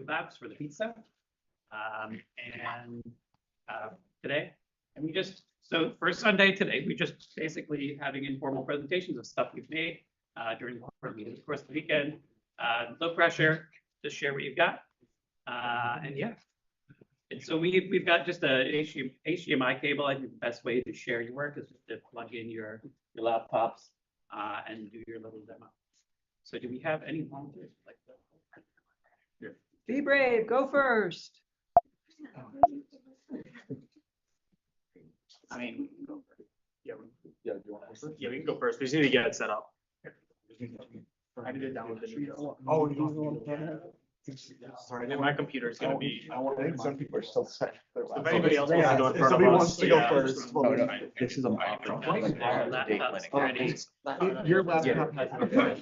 labs for the pizza. And today, and so for Sunday today, we just basically having informal presentations of stuff we've made during the board meetings. Of course, the weekend, low pressure, just share what you've got. And yeah. And so we've got just a HDMI cable. I think the best way to share your work is just to plug in your laptops and do your little demo. So do we have any volunteers like that? Be brave, go first. I mean, yeah, we can go first. We just need to get it set up. I need to download the new. Oh, sorry, my computer is gonna be. I think some people are still set. If anybody else wants to go in front of Somebody us, wants to go yeah. first. No, this is a your laptop has I'm gonna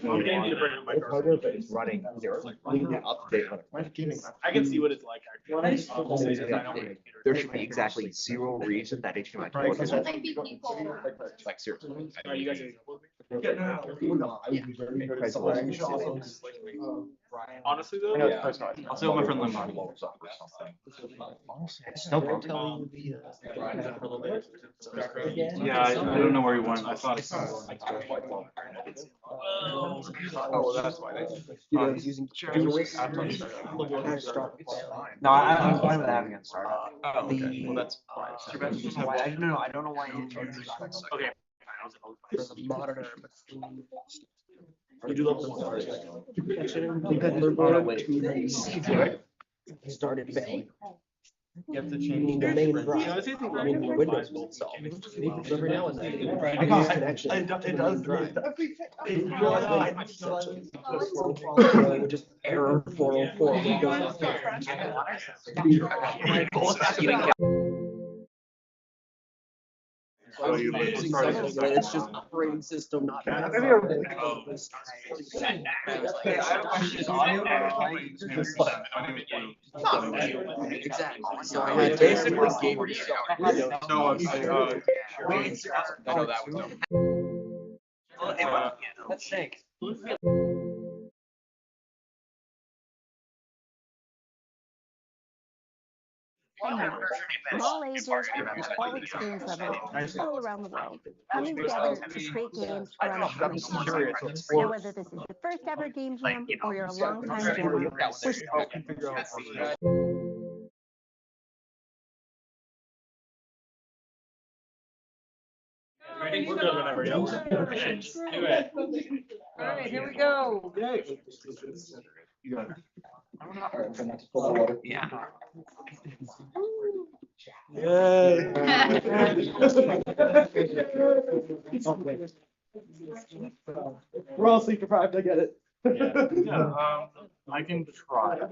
need to bring up my cursor. but it's running zero. We need to update it. I can see what it's like actually. There should be exactly zero reason that HDMI cable is like seriously. Are you guys? Honestly though, I'll say my friend Limbo. Snowball telling Yeah, I don't know where he went. I thought it's. Oh, that's why No, I'm fine with having it start. well, that's fine. I don't know why. Okay. The monitor. You do love Started failing. You have to change The main drive. Yeah, I think Windows will solve. Every now and then. It does. Just error 404. It's just operating system, not. Exactly. So I had basically gave her Let's think. All ages and all experience levels all around the world coming together to create games around a common cause. Now, whether this is the first ever game jam or you're a long-time jammer, Ready? We're good whenever. Do it. All right, here we go. You got it. Yeah. We're all sleep deprived, I get it. I can try. I I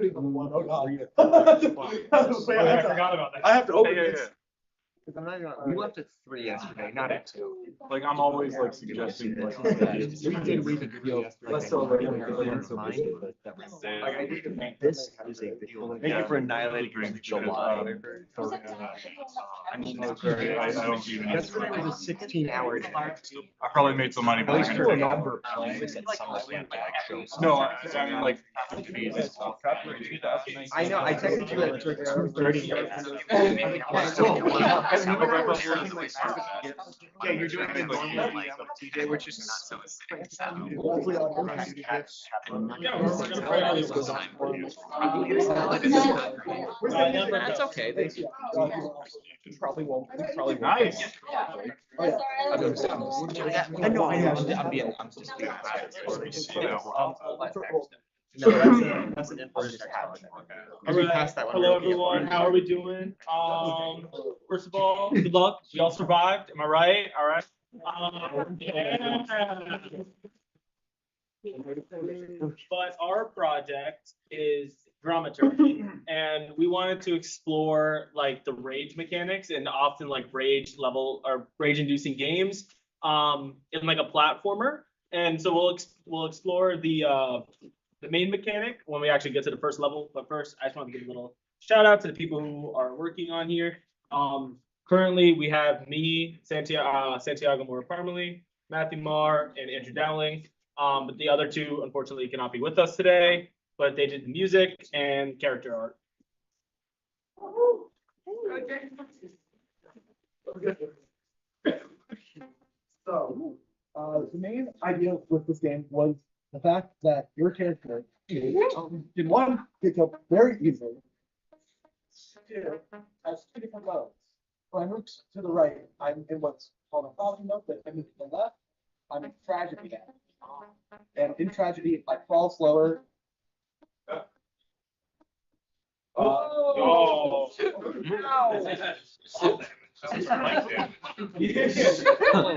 forgot about that. I have to open this. We left at 3 yesterday, not at 2. Like I'm always like suggesting like. We did read the video. Let's celebrate. This is a video. Thank you for annihilating during July. I mean, it's very. I don't even. That's when it was a 16-hour day. I probably made some money, At but least I'm for a gonna. number of plays at some point back shows. No, I mean like. I know, I texted you at 30 Yeah, you're doing the normal TJ, which is not so That's okay. They probably won't. Nice. I know. I'm just being bad. No, that's an important habit. Hello everyone, how are we doing? First of all, good luck. We all survived. Am I right? All right. Yeah. But our project is dramaturgy, and we wanted to explore like the rage mechanics and often like rage level or rage inducing games in like a platformer. And so we'll explore the main mechanic when we actually get to the first level. But first, I just want to give a little shout out to the people who are working on here. Currently, we have me, Santiago Mora-Parmalee, Matthew Marr, and Andrew Dowling. But the other two, unfortunately, cannot be with us today. but they did the music and character art. So, the main idea with this game was the fact that your character in one gets up very easily. Two has two different modes. When I move to the right, I'm in what's called a falling mode, but if I move to the left, I'm in tragedy. And in tragedy, I fall slower. Oh.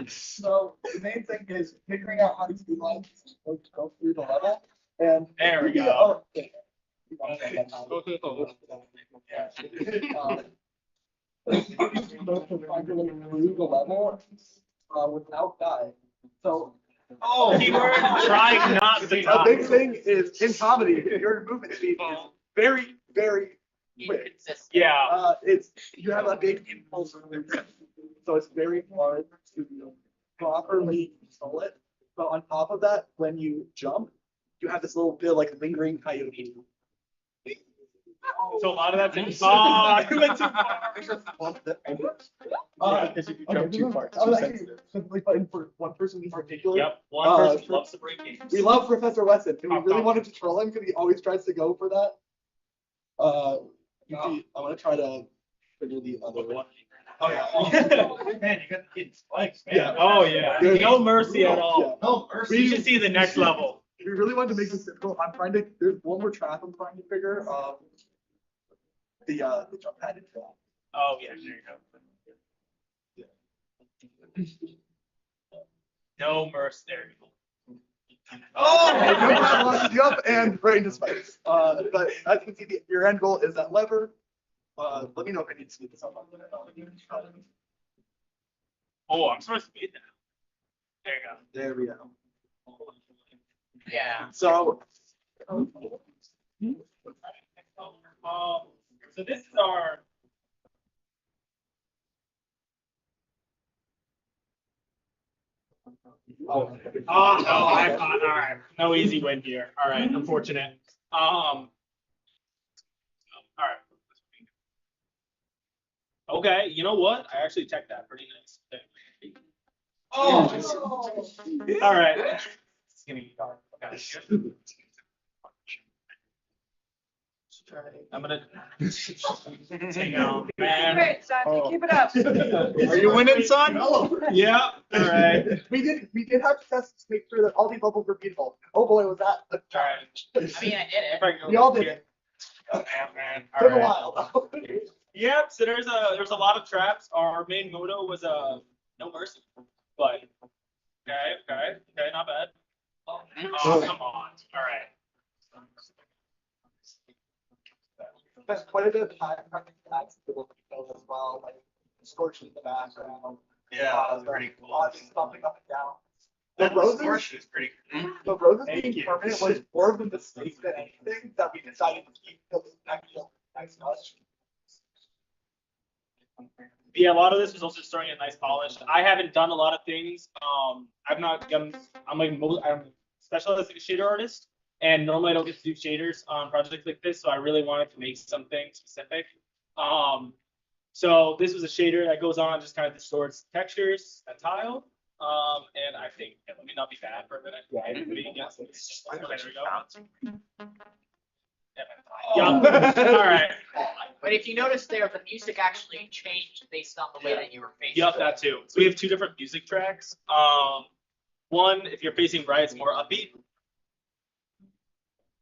So the main thing is figuring out how to utilize to go through the level. And There we go. Through the level without dying. So Oh, keyword, trying not to a die. big thing is in comedy, your movement speed is very, very quick. Yeah. It's you have a big impulse movement, so it's very hard to properly control it. But on top of that, when you jump, you have this little bit of like lingering coyote. So a lot of that's in. Oh, you went too far. Because if you jump too far, it's too sensitive. Simply put, for one person in particular. Yep, one person loves to break games. We love Professor Wesson, and we really wanted to troll him because he always tries to go for that. I want to try to figure the other one. Oh, yeah. Man, you got the kids spikes, man. Yeah. Oh, yeah. No mercy at all. No mercy. You should see the next level. We really wanted to make this difficult. I'm trying to. There's one more trap I'm trying to figure. The jump pad trap. Oh, yeah, there you go. No mercy. There you go. Oh, yup, and brain to spikes. But as you can see, your end goal is that lever. Let me know if I need to speed this up. Oh, I'm supposed to beat that. There you go. There we go. Yeah. So, So this is our. Oh no, I caught. All right, no easy win here. All right, unfortunate. All right. Okay, you know what? I actually checked that pretty nice. Oh. All right. It's gonna be dark. Okay. I'm gonna. Hang on, man. Great, son. Keep it up. Are you winning, son? Yeah. All right. we did have to test to make sure that all these levels were beatable. Oh boy, was that a challenge. I mean, I did it. We all did it. Oh, man. Took All a right. while. Yep. So there's a lot of traps. Our main motto was no mercy, but okay, not bad. Oh, come on. All right. Spent quite a bit of time practicing that as well, like scorching in the background. That's pretty cool. Stomping up and down. That The roses, scorch is pretty cool. the roses Thank being you. permanent was more of a mistake than anything that we decided to keep till this actual nice touch. Yeah, a lot of this was also starting at nice polish. I haven't done a lot of things. I'm specialized as a shader artist, and normally I don't get to do shaders on projects like this, so I really wanted to make something specific. So this was a shader that goes on, just kind of distorts textures, a tile. And I think let me not be bad for a minute. There we go. Yeah. All right. But if you notice there, the music actually changed based on the way that you were facing. Yep, that too. So we have two different music tracks. One, if you're facing right, it's more upbeat.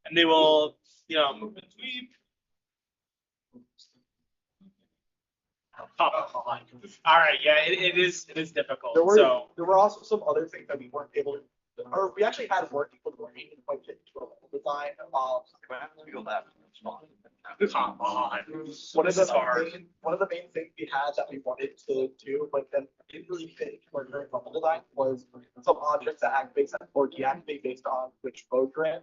And they will, move between. All right, yeah, it is difficult. There were So there were also some other things that we weren't able to, or we actually had work people who were able to quite fit into a level design. Come on. One of This is hard. the main things we had that we wanted to do, but then didn't really fit into our current level design was some objects that activate or deactivate based on which mode you're in.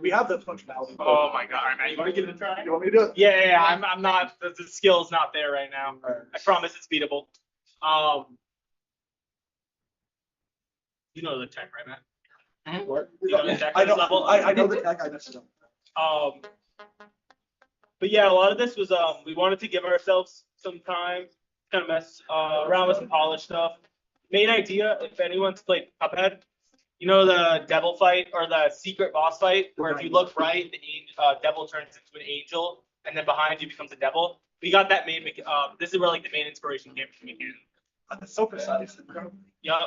We have this functionality. oh my god, all right, man, you want to give it a try? You want me to do it? Yeah, I'm not. The skill's not there right now. I promise it's beatable. You know the tech, right, man? Or, you know, that I kind of level. know that guy messed up. But yeah, a lot of this was we wanted to give ourselves some time, kind of mess around with some polish stuff. Main idea, if anyone's played Cuphead, you know the devil fight or the secret boss fight, where if you look right, the devil turns into an angel, and then behind you becomes a devil. We got that main. This is where like the main inspiration came from. That's so precise. Yeah.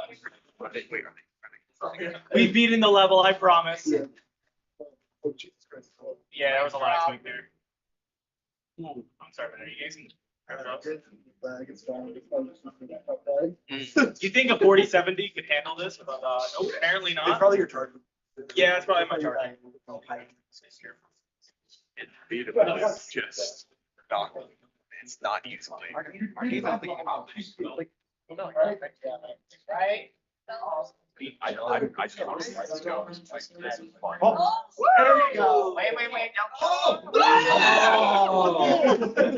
We've beaten the level, I promise. Oh, Jesus Christ. Yeah, there was a lot of tweak there. Ooh, I'm sorry, but are you guys can you think a 4070 could handle this? But no, apparently It's not. probably your charger. Yeah, it's probably my charger. It's beautiful. It's just not. It's not usable. Right? I just want to let's go. There we go. Wait. Come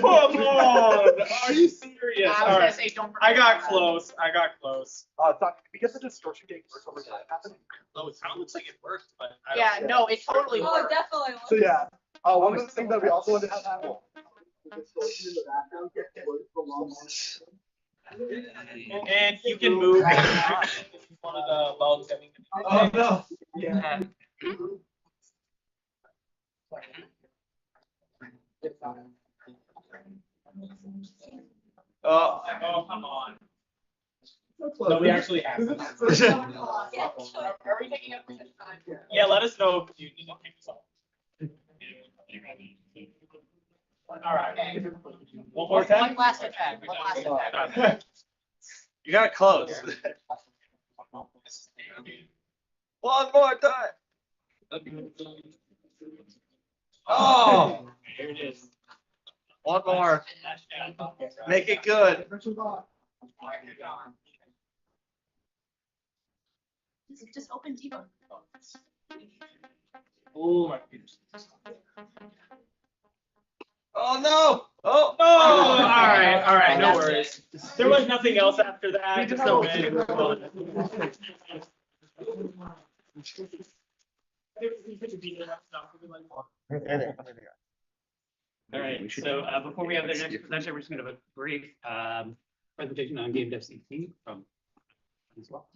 on! Are you serious? I was All gonna right. say, don't. I got close. It's not, because the distortion gate works over time happening. Oh, it looks like it worked, but I don't Yeah, no, it totally Oh, worked. definitely. So yeah, one of the things that we also wanted to have happen. The distortion in the background works for long. And you can move if you wanted to log everything. Oh no. Yeah. Oh, come on. No, we actually have. Are we taking up this time? Yeah, let us know if you need to kick us off. All right. One more time. One last attack. You got close. One more time. Oh, Here it is. one more. Make it good. Just open deep. Oh my goodness. Oh no. Oh. Oh, all right, no worries. There was nothing else after that. Just so All right, so before we have the next presenter, we're just going to have a brief presentation on GameDevCT from as well.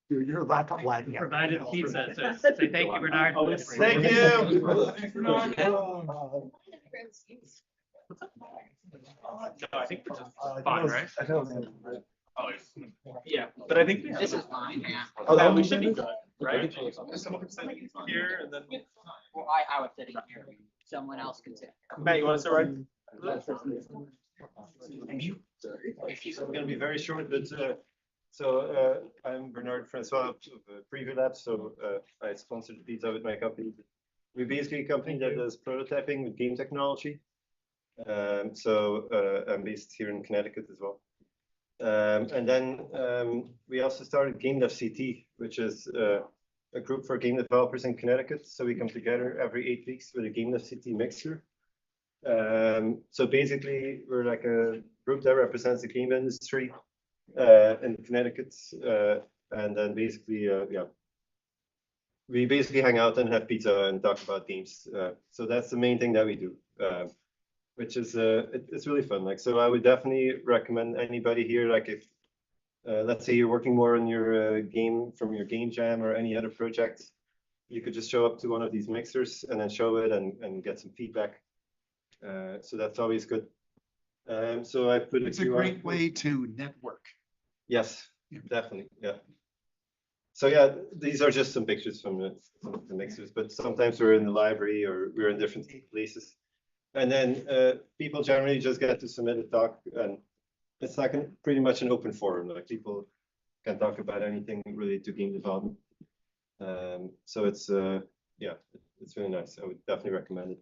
Your laptop lagging. Provided pizza, so say thank you, Bernard. Thank you. No, I think we're just fine, right? Oh, yeah, but I think This is mine, yeah. oh, we should be good, right? Here and then. Well, I was sitting here. Someone else can sit. Matt, you want to sit right? It's going to be very short, but I'm Bernard Francois of Preview Labs, so I sponsored the pizza with my company. We're basically a company that does prototyping with game technology. I'm based here in Connecticut as well. And then we also started GameDevCT, which is a group for game developers in Connecticut. So we come together every 8 weeks with a GameDevCT mixer. So basically, we're like a group that represents the game industry in Connecticut, and then basically, we basically hang out and have pizza and talk about games. So that's the main thing that we do, which is it's really fun. Like, so I would definitely recommend anybody here, like if let's say you're working more on your game from your game jam or any other project, you could just show up to one of these mixers and then show it and get some feedback. So that's always good. So I put It's a great way to network. Yes, definitely. Yeah. So yeah, these are just some pictures from the mixers, but sometimes we're in the library or we're in different places. And then people generally just get to submit a talk, and it's like pretty much an open forum. Like people can talk about anything related to game development. So it's it's really nice. I would definitely recommend it.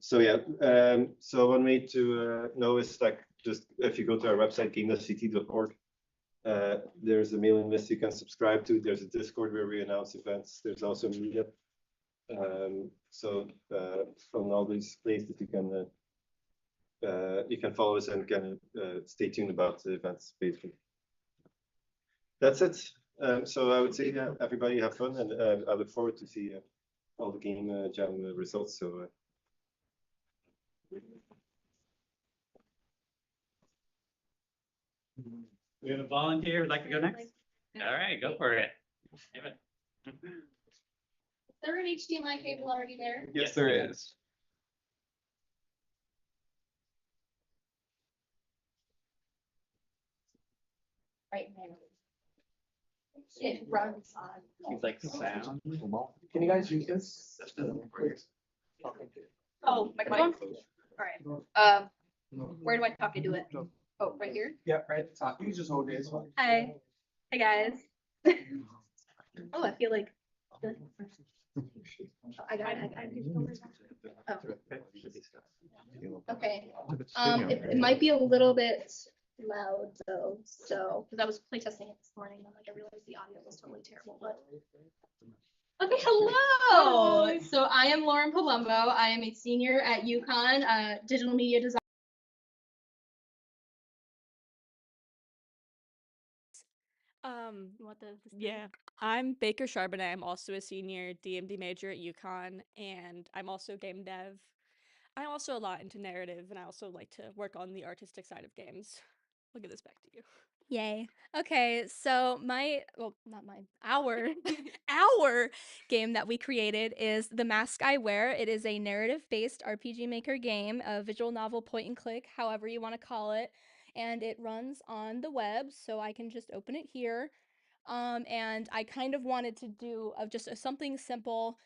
So one way to know is like just if you go to our website gamedevct.org, there's a mailing list you can subscribe to. There's a Discord where we announce events. There's also a meetup. From all these places you can you can follow us and kind of stay tuned about the events basically. That's it. So I would say everybody have fun, and I look forward to see all the game jam results. So. We have a volunteer who'd like to go next? All right, go for it. Is there an HDMI cable already there? Yes, there is. Right there. It runs on. Seems like sound. Can you guys use this? Oh, microphone? Alright, where do I have to do it? Oh, right here? Yeah, right at the top. You just hold it. Hi. Hey, guys. Oh, I feel like. I got it. Oh. Okay. It might be a little bit loud though, so, because I was playtesting it this morning, and like I realized the audio was totally terrible, but. Okay, hello. So I am Lauren Palumbo. I am a senior at UConn, digital media design. Yeah, I'm Baker Charbonnet. I'm also a senior DMD major at UConn, and I'm also game dev. I'm also a lot into narrative, and I also like to work on the artistic side of games. I'll give this back to you. Yay. Okay, so our our game that we created is The Mask I Wear. It is a narrative-based RPG Maker game, a visual novel point and click, however you want to call it, and it runs on the web, so I can just open it here. And I kind of wanted to do just something simple.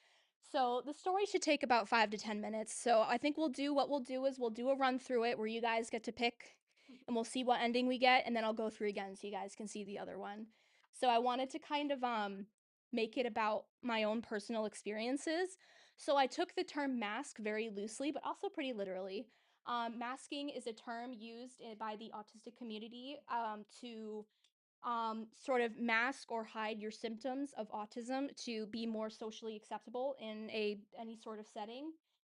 So the story should take about 5 to 10 minutes. So I think we'll do a run through it where you guys get to pick and we'll see what ending we get, and then I'll go through again so you guys can see the other one. So I wanted to kind of make it about my own personal experiences. So I took the term mask very loosely, but also pretty literally. Masking is a term used by the autistic community to sort of mask or hide your symptoms of autism to be more socially acceptable in any sort of setting.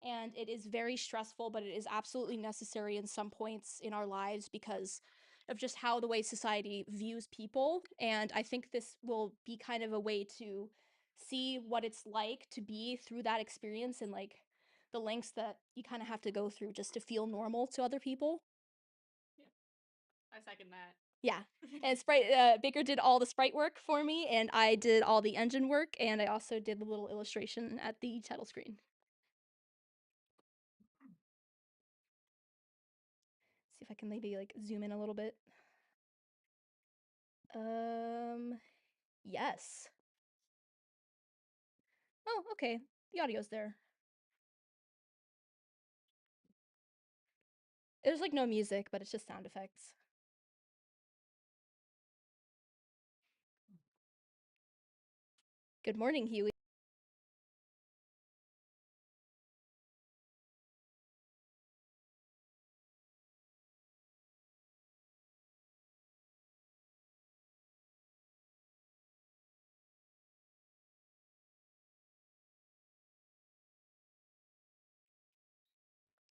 And it is very stressful, but it is absolutely necessary in some points in our lives because of just how the way society views people. And I think this will be kind of a way to see what it's like to be through that experience and like the lengths that you kind of have to go through just to feel normal to other people. I second that. Yeah, and Baker did all the sprite work for me, and I did all the engine work, and I also did the little illustration at the title screen. See if I can maybe like zoom in a little bit. Yes. Oh, okay. The audio's there. There's like no music, but it's just sound effects. Good morning, Huey.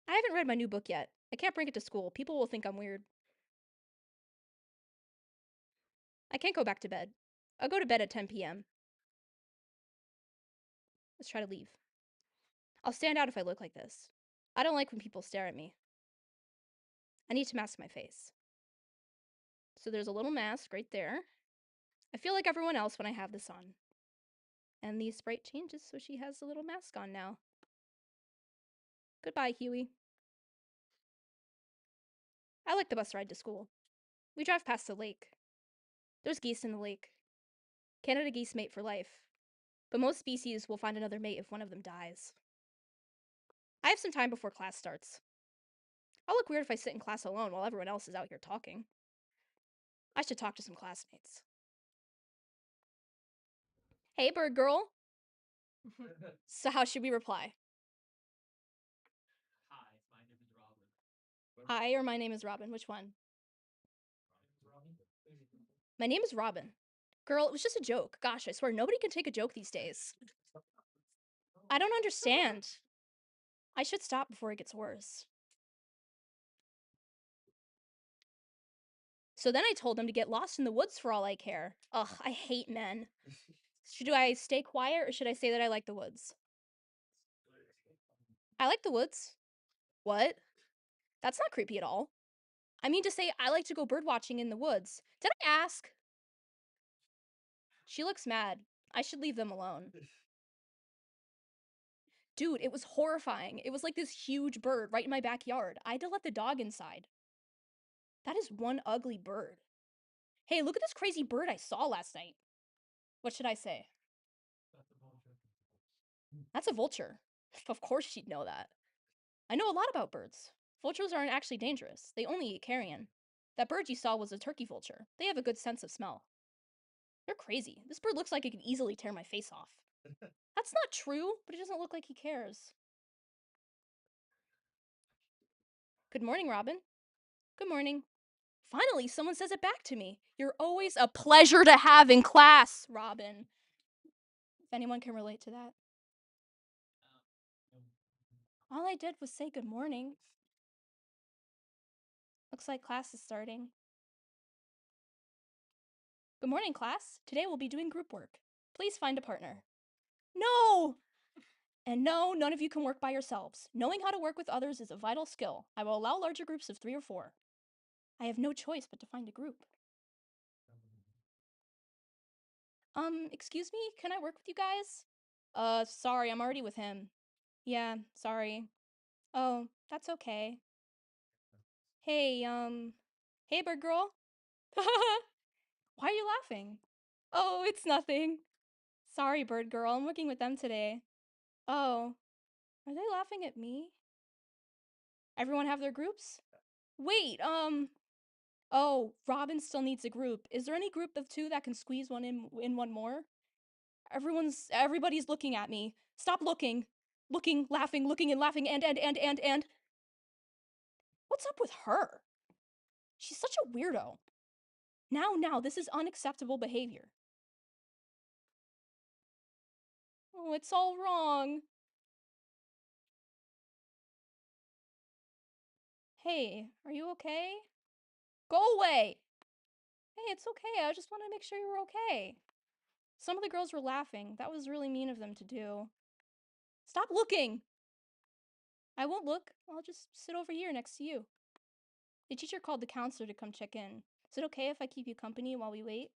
I haven't read my new book yet. I can't bring it to school. People will think I'm weird. I can't go back to bed. I'll go to bed at 10 p.m. Let's try to leave. I'll stand out if I look like this. I don't like when people stare at me. I need to mask my face. So there's a little mask right there. I feel like everyone else when I have this on. And the sprite changes so she has a little mask on now. Goodbye, Huey. I like the bus ride to school. We drive past the lake. There's geese in the lake. Canada geese mate for life. But most species will find another mate if one of them dies. I have some time before class starts. I'll look weird if I sit in class alone while everyone else is out here talking. I should talk to some classmates. Hey, bird girl. So how should we reply? Hi, or my name is Robin. Which one? My name is Robin. Girl, it was just a joke. Gosh, I swear nobody can take a joke these days. I don't understand. I should stop before it gets worse. So then I told him to get lost in the woods for all I care. Ugh, I hate men. Should I stay quiet or should I say that I like the woods? I like the woods. What? That's not creepy at all. I mean to say I like to go bird watching in the woods. Did I ask? She looks mad. I should leave them alone. Dude, it was horrifying. It was like this huge bird right in my backyard. I had to let the dog inside. That is one ugly bird. Hey, look at this crazy bird I saw last night. What should I say? That's a vulture. Of course she'd know that. I know a lot about birds. Vultures aren't actually dangerous. They only eat carrion. That bird you saw was a turkey vulture. They have a good sense of smell. You're crazy. This bird looks like it could easily tear my face off. That's not true, but it doesn't look like he cares. Good morning, Robin. Good morning. Finally, someone says it back to me. You're always a pleasure to have in class, Robin. If anyone can relate to that. All I did was say good morning. Looks like class is starting. Good morning, class. Today we'll be doing group work. Please find a partner. No! And no, none of you can work by yourselves. Knowing how to work with others is a vital skill. I will allow larger groups of 3 or 4. I have no choice but to find a group. Excuse me, can I work with you guys? Sorry, I'm already with him. Yeah, sorry. Oh, that's okay. Hey, hey, bird girl. Why are you laughing? Oh, it's nothing. Sorry, bird girl, I'm working with them today. Oh, are they laughing at me? Everyone have their groups? Wait, oh, Robin still needs a group. Is there any group of 2 that can squeeze one in one more? Everybody's looking at me. Stop looking. Looking, laughing, looking and laughing, and. What's up with her? She's such a weirdo. Now, this is unacceptable behavior. Oh, it's all wrong. Hey, are you okay? Go away! Hey, it's okay. I just want to make sure you were okay. Some of the girls were laughing. That was really mean of them to do. Stop looking! I won't look. I'll just sit over here next to you. The teacher called the counselor to come check in. Is it okay if I keep you company while we wait?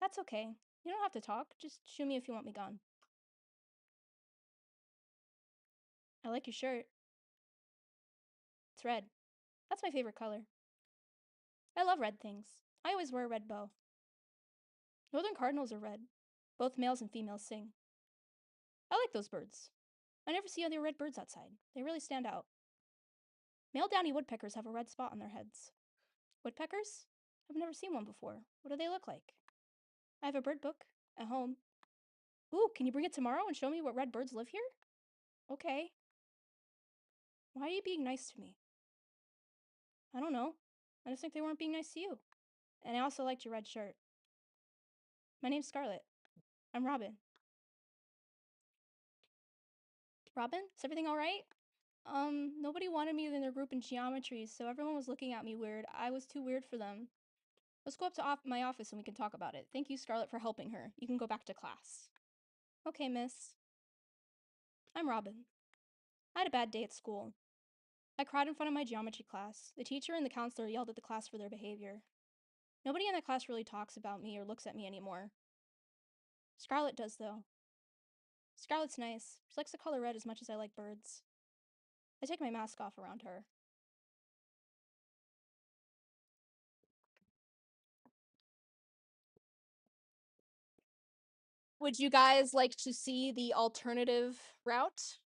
That's okay. You don't have to talk. Just shoot me if you want me gone. I like your shirt. It's red. That's my favorite color. I love red things. I always wear a red bow. Northern cardinals are red. Both males and females sing. I like those birds. I never see other red birds outside. They really stand out. Male downy woodpeckers have a red spot on their heads. Woodpeckers? I've never seen one before. What do they look like? I have a bird book at home. Ooh, can you bring it tomorrow and show me what red birds live here? Okay. Why are you being nice to me? I don't know. I just think they weren't being nice to you. And I also liked your red shirt. My name's Scarlett. I'm Robin. Robin? Is everything alright? Nobody wanted me in their group in geometry, so everyone was looking at me weird. I was too weird for them. Let's go up to my office and we can talk about it. Thank you, Scarlett, for helping her. You can go back to class. Okay, miss. I'm Robin. I had a bad day at school. I cried in front of my geometry class. The teacher and the counselor yelled at the class for their behavior. Nobody in that class really talks about me or looks at me anymore. Scarlett does, though. Scarlett's nice. She likes the color red as much as I like birds. I take my mask off around her. Would you guys like to see the alternative route?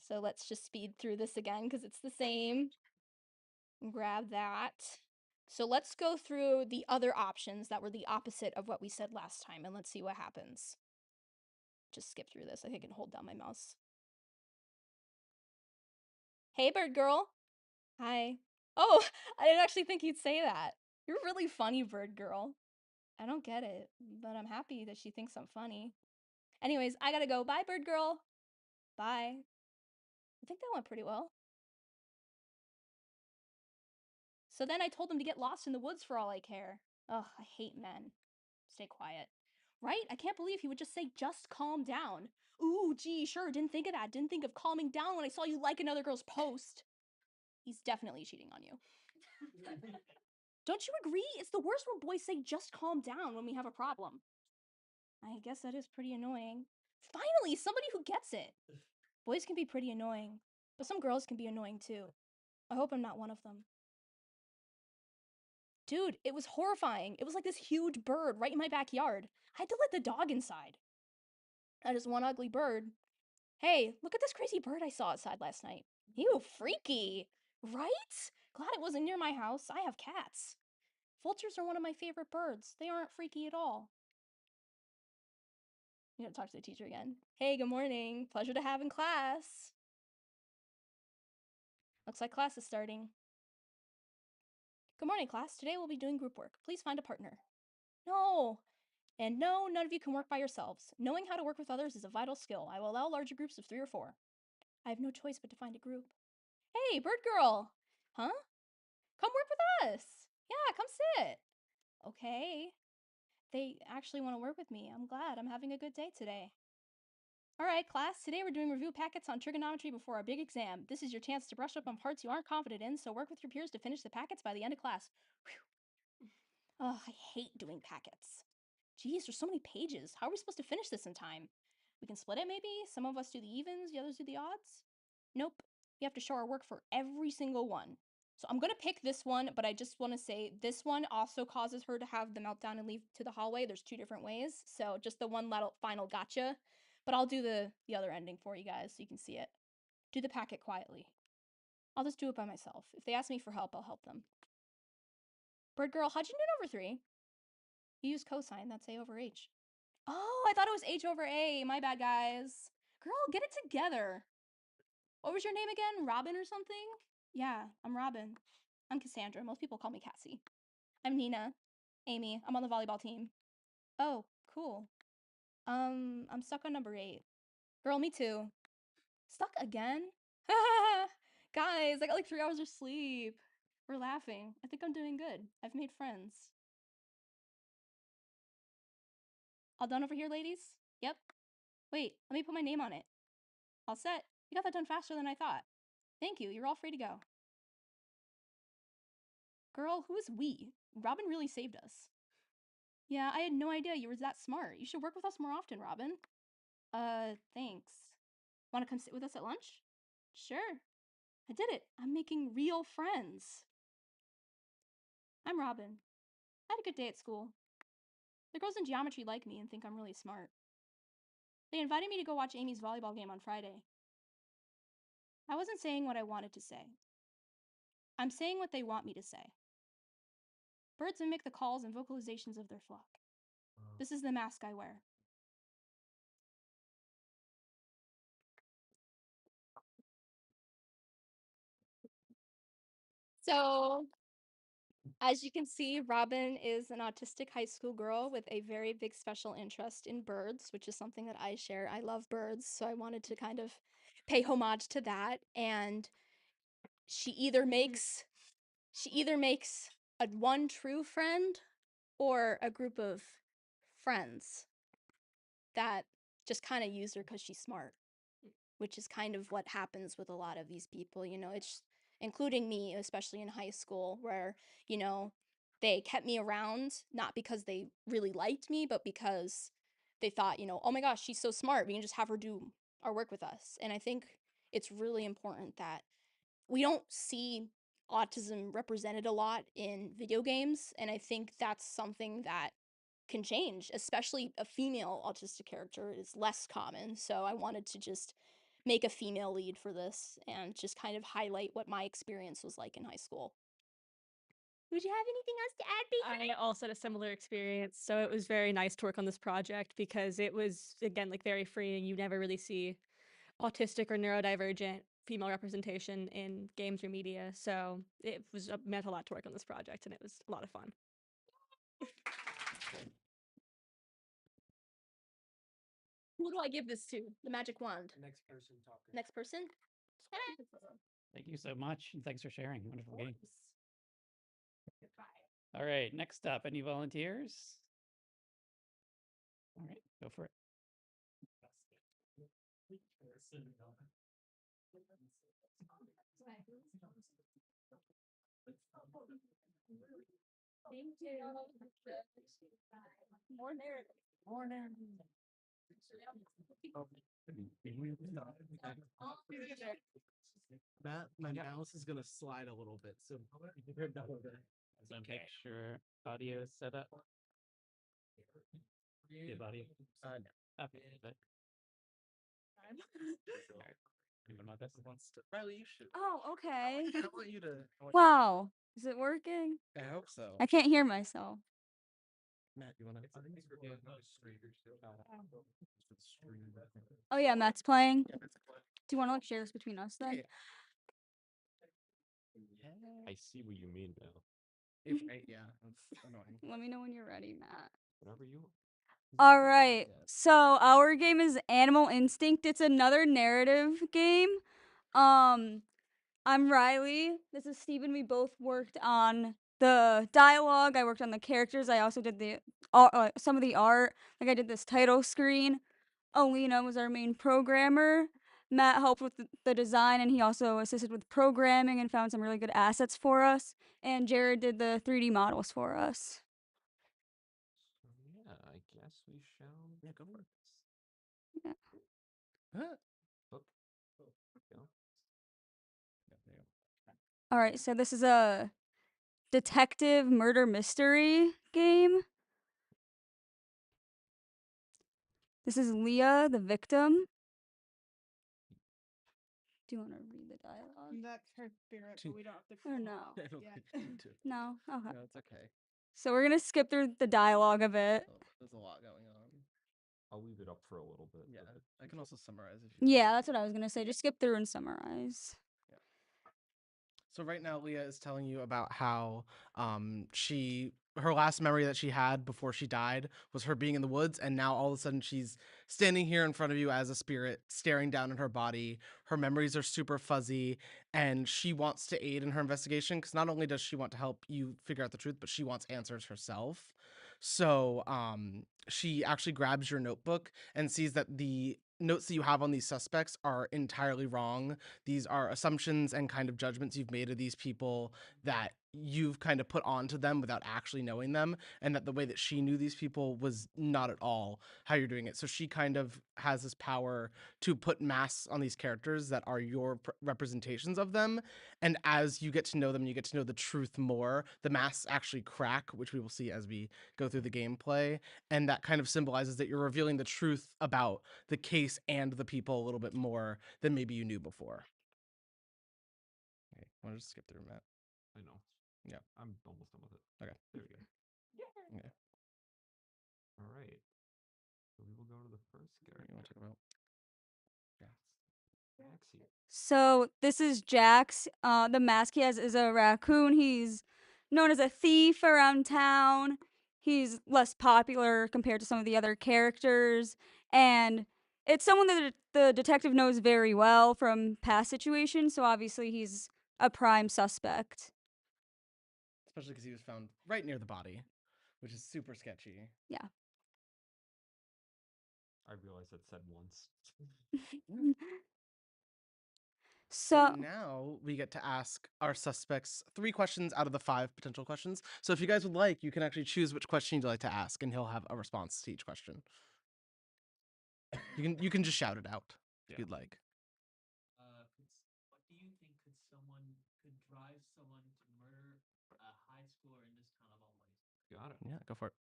So let's just speed through this again because it's the same. Grab that. So let's go through the other options that were the opposite of what we said last time and let's see what happens. Just skip through this. I think I can hold down my mouse. Hey, bird girl. Hi. Oh, I didn't actually think you'd say that. You're really funny, bird girl. I don't get it, but I'm happy that she thinks I'm funny. Anyways, I gotta go. Bye, bird girl. Bye. I think that went pretty well. So then I told them to get lost in the woods for all I care. Ugh, I hate men. Stay quiet. Right? I can't believe he would just say, just calm down. Ooh, gee, sure, didn't think of that. Didn't think of calming down when I saw you like another girl's post. He's definitely cheating on you. Don't you agree? It's the worst when boys say, just calm down when we have a problem. I guess that is pretty annoying. Finally, somebody who gets it. Boys can be pretty annoying, but some girls can be annoying too. I hope I'm not one of them. Dude, it was horrifying. It was like this huge bird right in my backyard. I had to let the dog inside. That is one ugly bird. Hey, look at this crazy bird I saw outside last night. Ew, freaky. Right? Glad it wasn't near my house. I have cats. Vultures are one of my favorite birds. They aren't freaky at all. You gotta talk to the teacher again. Hey, good morning. Pleasure to have in class. Looks like class is starting. Good morning, class. Today we'll be doing group work. Please find a partner. No. And no, none of you can work by yourselves. Knowing how to work with others is a vital skill. I will allow larger groups of 3 or 4. I have no choice but to find a group. Hey, bird girl. Huh? Come work with us. Yeah, come sit. Okay. They actually want to work with me. I'm glad. I'm having a good day today. All right, class. Today we're doing review packets on trigonometry before our big exam. This is your chance to brush up on parts you aren't confident in, so work with your peers to finish the packets by the end of class. Whew. Oh, I hate doing packets. Geez, there's so many pages. How are we supposed to finish this in time? We can split it maybe? Some of us do the evens, the others do the odds? Nope. We have to show our work for every single one. So I'm going to pick this one, but I just want to say this one also causes her to have the meltdown and leave to the hallway. There's 2 different ways. So just the one little final gotcha. But I'll do the other ending for you guys so you can see it. Do the packet quietly. I'll just do it by myself. If they ask me for help, I'll help them. Bird girl, how'd you do it over 3? You use cosine, that's A over H. Oh, I thought it was H over A. My bad, guys. Girl, get it together. What was your name again? Robin or something? Yeah, I'm Robin. I'm Cassandra. Most people call me Cassie. I'm Nina. Amy. I'm on the volleyball team. Oh, cool. I'm stuck on number 8. Girl, me too. Stuck again? Guys, I got like 3 hours of sleep. We're laughing. I think I'm doing good. I've made friends. All done over here, ladies? Yep. Wait, let me put my name on it. All set. You got that done faster than I thought. Thank you. You're all free to go. Girl, who is we? Robin really saved us. Yeah, I had no idea you were that smart. You should work with us more often, Robin. Thanks. Want to come sit with us at lunch? Sure. I did it. I'm making real friends. I'm Robin. I had a good day at school. The girls in geometry like me and think I'm really smart. They invited me to go watch Amy's volleyball game on Friday. I wasn't saying what I wanted to say. I'm saying what they want me to say. Birds mimic the calls and vocalizations of their flock. This is the mask I wear. So, as you can see, Robin is an autistic high school girl with a very big special interest in birds, which is something that I share. I love birds, so I wanted to kind of pay homage to that. And she either makes a one true friend or a group of friends that just kind of use her because she's smart, which is kind of what happens with a lot of these people. You know, it's including me, especially in high school, where, you know, they kept me around not because they really liked me, but because they thought, you know, oh my gosh, she's so smart. We can just have her do our work with us. And I think it's really important that we don't see autism represented a lot in video games. And I think that's something that can change, especially a female autistic character is less common. So I wanted to just make a female lead for this and just kind of highlight what my experience was like in high school. Would you have anything else to add, Baker? I also had a similar experience, so it was very nice to work on this project because it was, again, like very freeing. You never really see autistic or neurodivergent female representation in games or media, so it was meant a lot to work on this project, and it was a lot of fun. Who do I give this to? The magic wand. Next person talker. Next person? Thank you so much, and thanks for sharing. Wonderful game. All right, next up, any volunteers? All right, go for it. Thank you. More narrative. More narrative. Matt, my mouse is gonna slide a little bit, so Make sure audio is set up. Good audio. no. Okay, good. All right. Anyone want this? Riley, you should. Oh, okay. I want you to. Wow. Is it working? I hope so. I can't hear myself. Matt, you wanna? Oh yeah, Matt's playing. Do you want to like share this between us then? I see what you mean now. Yeah, that's annoying. Let me know when you're ready, Matt. Whatever you. All right. So our game is Animal Instinct. It's another narrative game. I'm Riley. This is Steven. We both worked on the dialogue. I worked on the characters. I also did the some of the art. Like I did this title screen. Alina was our main programmer. Matt helped with the design, and he also assisted with programming and found some really good assets for us. And Jared did the 3D models for us. Yeah, I guess we shall. Yeah, go for it. Yeah. Huh? Oh, go. All right, so this is a detective murder mystery game. This is Leah, the victim. Do you want to read the dialogue? That's her spirit, but we don't have to. Or no? I don't Yeah. think you need to. No? Okay. No, it's okay. So we're going to skip through the dialogue a bit. Oh, there's a lot going on. I'll leave it up for a little bit. Yeah, I can also summarize if you. Yeah, that's what I was going to say. Just skip through and summarize. So right now, Leah is telling you about how her last memory that she had before she died was her being in the woods, and now all of a sudden she's standing here in front of you as a spirit, staring down at her body. Her memories are super fuzzy, and she wants to aid in her investigation because not only does she want to help you figure out the truth, but she wants answers herself. So she actually grabs your notebook and sees that the notes that you have on these suspects are entirely wrong. These are assumptions and kind of judgments you've made of these people that you've kind of put onto them without actually knowing them, and that the way that she knew these people was not at all how you're doing it. So she kind of has this power to put masks on these characters that are your representations of them, and as you get to know them, you get to know the truth more. The masks actually crack, which we will see as we go through the gameplay, and that kind of symbolizes that you're revealing the truth about the case and the people a little bit more than maybe you knew before. Okay, want to just skip through, Matt? I know. Yeah. I'm almost done with it. Okay. There we go. Okay. All right. So we will go to the first character. You want to talk about? Jax here. So this is Jax. The mask he has is a raccoon. He's known as a thief around town. He's less popular compared to some of the other characters. And it's someone that the detective knows very well from past situations. So obviously he's a prime suspect. Especially because he was found right near the body, which is super sketchy. Yeah. I realized that said once. So now we get to ask our suspects 3 questions out of the 5 potential questions. So if you guys would like, you can actually choose which question you'd like to ask, and he'll have a response to each question. You can just shout it out if you'd like. What do you think could drive someone to murder a high schooler in this town of all places? Got it. Yeah, go for it.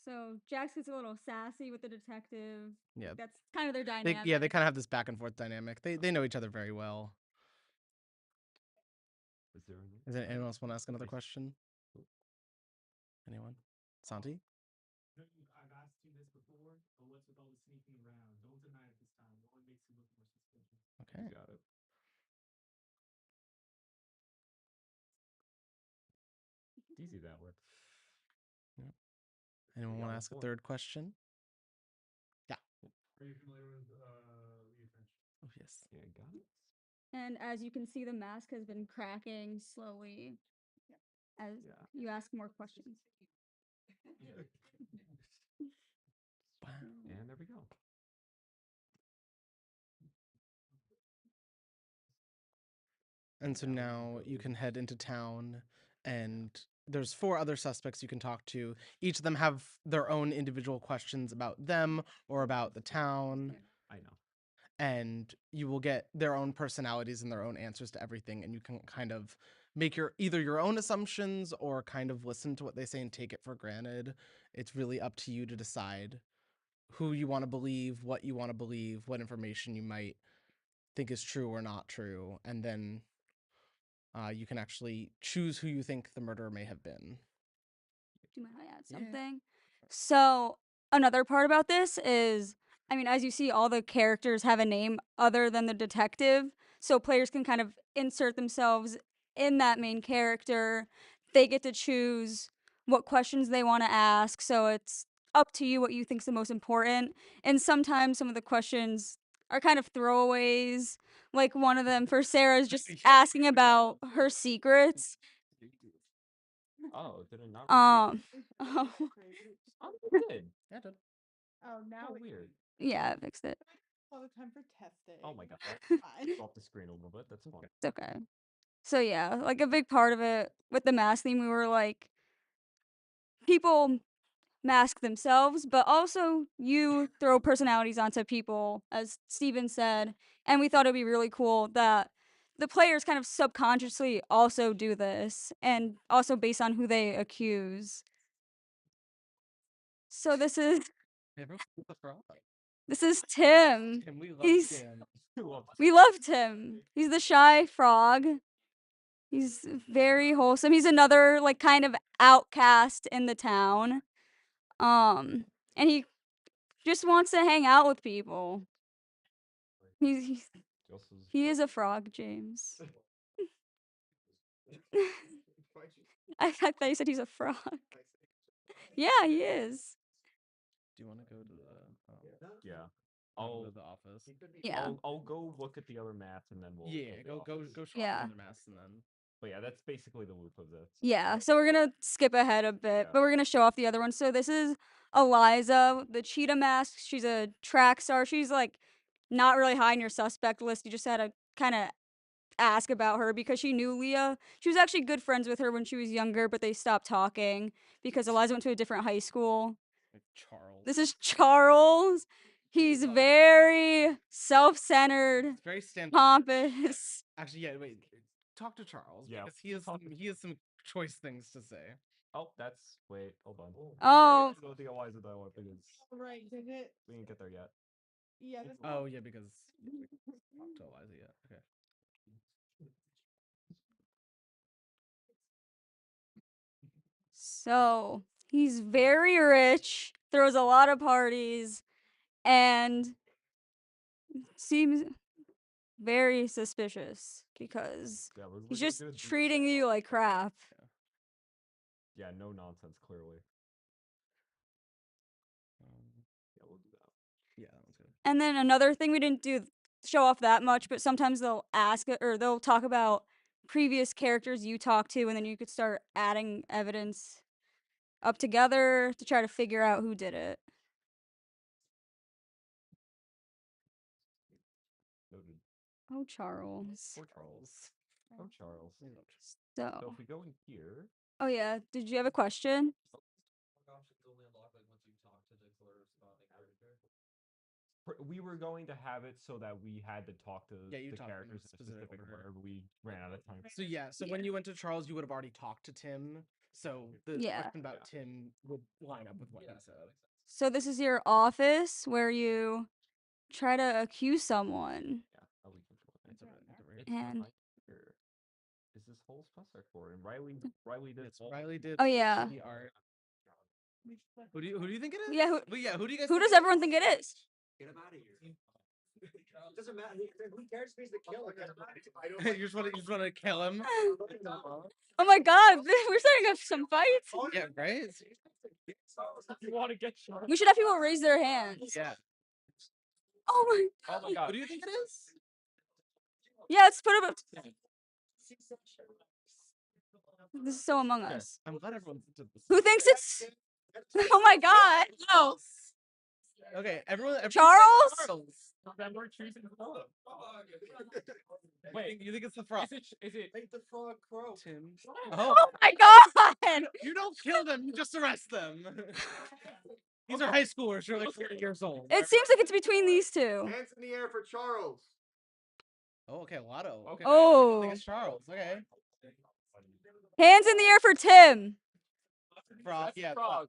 So Jax gets a little sassy with the detective. Yeah. That's kind of their They dynamic. kind of have this back and forth dynamic. They know each other very well. Does anyone else want to ask another question? Anyone? Santi? I've asked you this before, but what's with all the sneaking around? Don't deny it this time. What makes you look more suspicious? Okay. Got it. It's easy that way. Yeah. Anyone want to ask a third question? Yeah. Are you familiar with Leah French? Oh, yes. Yeah, got it. And as you can see, the mask has been cracking slowly as you ask more questions. And there we go. And so now you can head into town, and there's 4 other suspects you can talk to. Each of them have their own individual questions about them or about the town. I know. And you will get their own personalities and their own answers to everything, and you can kind of make either your own assumptions or kind of listen to what they say and take it for granted. It's really up to you to decide who you want to believe, what you want to believe, what information you might think is true or not true, and then you can actually choose who you think the murderer may have been. Do you mind if I add something? So another part about this is, I mean, as you see, all the characters have a name other than the detective, so players can kind of insert themselves in that main character. They get to choose what questions they want to ask, so it's up to you what you think's the most important. And sometimes some of the questions are kind of throwaways. Like one of them for Sarah is just asking about her secrets. Oh, did it not? Oh, Oh, it did. Yeah, it did. Oh, now How it- weird. yeah, I fixed it. all the time for testing. Oh my god. Fine. Off the screen a little bit. That's fine. It's okay. So yeah, like a big part of it with the mask theme, we were like, people mask themselves, but also you throw personalities onto people, as Steven said. And we thought it'd be really cool that the players kind of subconsciously also do this, and also based on who they accuse. So this is Tim. Tim, we love He's Tim. we loved him. He's the shy frog. He's very wholesome. He's another like kind of outcast in the town. And he just wants to hang out with people. He's he is a frog, James. I thought you said he's a frog. Yeah, he is. Do you want to go to the Yeah. I'll go to the office? Yeah. I'll go look at the other maps and then we'll. Yeah, go shop Yeah. the other masks and then. But yeah, that's basically the loop of this. Yeah, so we're gonna skip ahead a bit, but we're gonna show off the other one. So this is Eliza, the cheetah mask. She's a track star. She's like not really high in your suspect list. You just had to kind of ask about her because she knew Leah. She was actually good friends with her when she was younger, but they stopped talking because Eliza went to a different high school. Charles. This is Charles. He's very self-centered, Very standard. pompous. Actually, yeah, wait. Talk to Charles Yeah. because he has some choice things to say. Oh, wait, hold on. Oh. I don't think Eliza that one because Right, did it? we didn't get there yet. Yeah. That's Oh, yeah, because we talked to Eliza yet. Okay. So he's very rich, throws a lot of parties, and seems very suspicious because Yeah, we're he's gonna just do- treating you like crap. Yeah, no nonsense, clearly. Yeah, we'll do that. Yeah, that one's good. And then another thing we didn't show off that much, but sometimes they'll ask or they'll talk about previous characters you talked to, and then you could start adding evidence up together to try to figure out who did it. Noted. Oh, Charles. Poor Charles. Oh, Charles. So So if we go in here. oh yeah, did you have a question? We were going to have it so that we had to talk to you the talked in a characters in a specific order. order, but we ran out of time. So when you went to Charles, you would have already talked to Tim. So the Yeah. question about Tim would line up with what he said. So this is your office where you try to accuse someone. Yeah, I'll leave it for it. And Here. Is this whole suspect for? And Riley did. Riley did. oh yeah. The art. Who do you think it is? Yeah, who do you guys? who does everyone think it is? Get him out of here. Doesn't matter. Who cares if he's the killer? you just want to kill him. Oh my god, we're starting up some fights. Yeah, right. You want to get shot? We should have people raise their hands. Yeah. Oh my Oh my god. Who do you think it is? Yeah, let's put him. This is so Among Us. I'm glad everyone's into this. Who thinks it's? Oh my God! No. Okay, everyone Charles? Remember choosing the frog. Wait, you think it's the frog? Is it? Make the frog crow. Tim. Oh my God! You don't kill them, you just arrest them. These are high schoolers, they're like 30 years old. It seems like it's between these two. Hands in the air for Charles. Oh, okay, Lotto. Okay. Oh. I think it's Charles. Okay. Hands in the air for Tim. Frog. Yeah. Frog.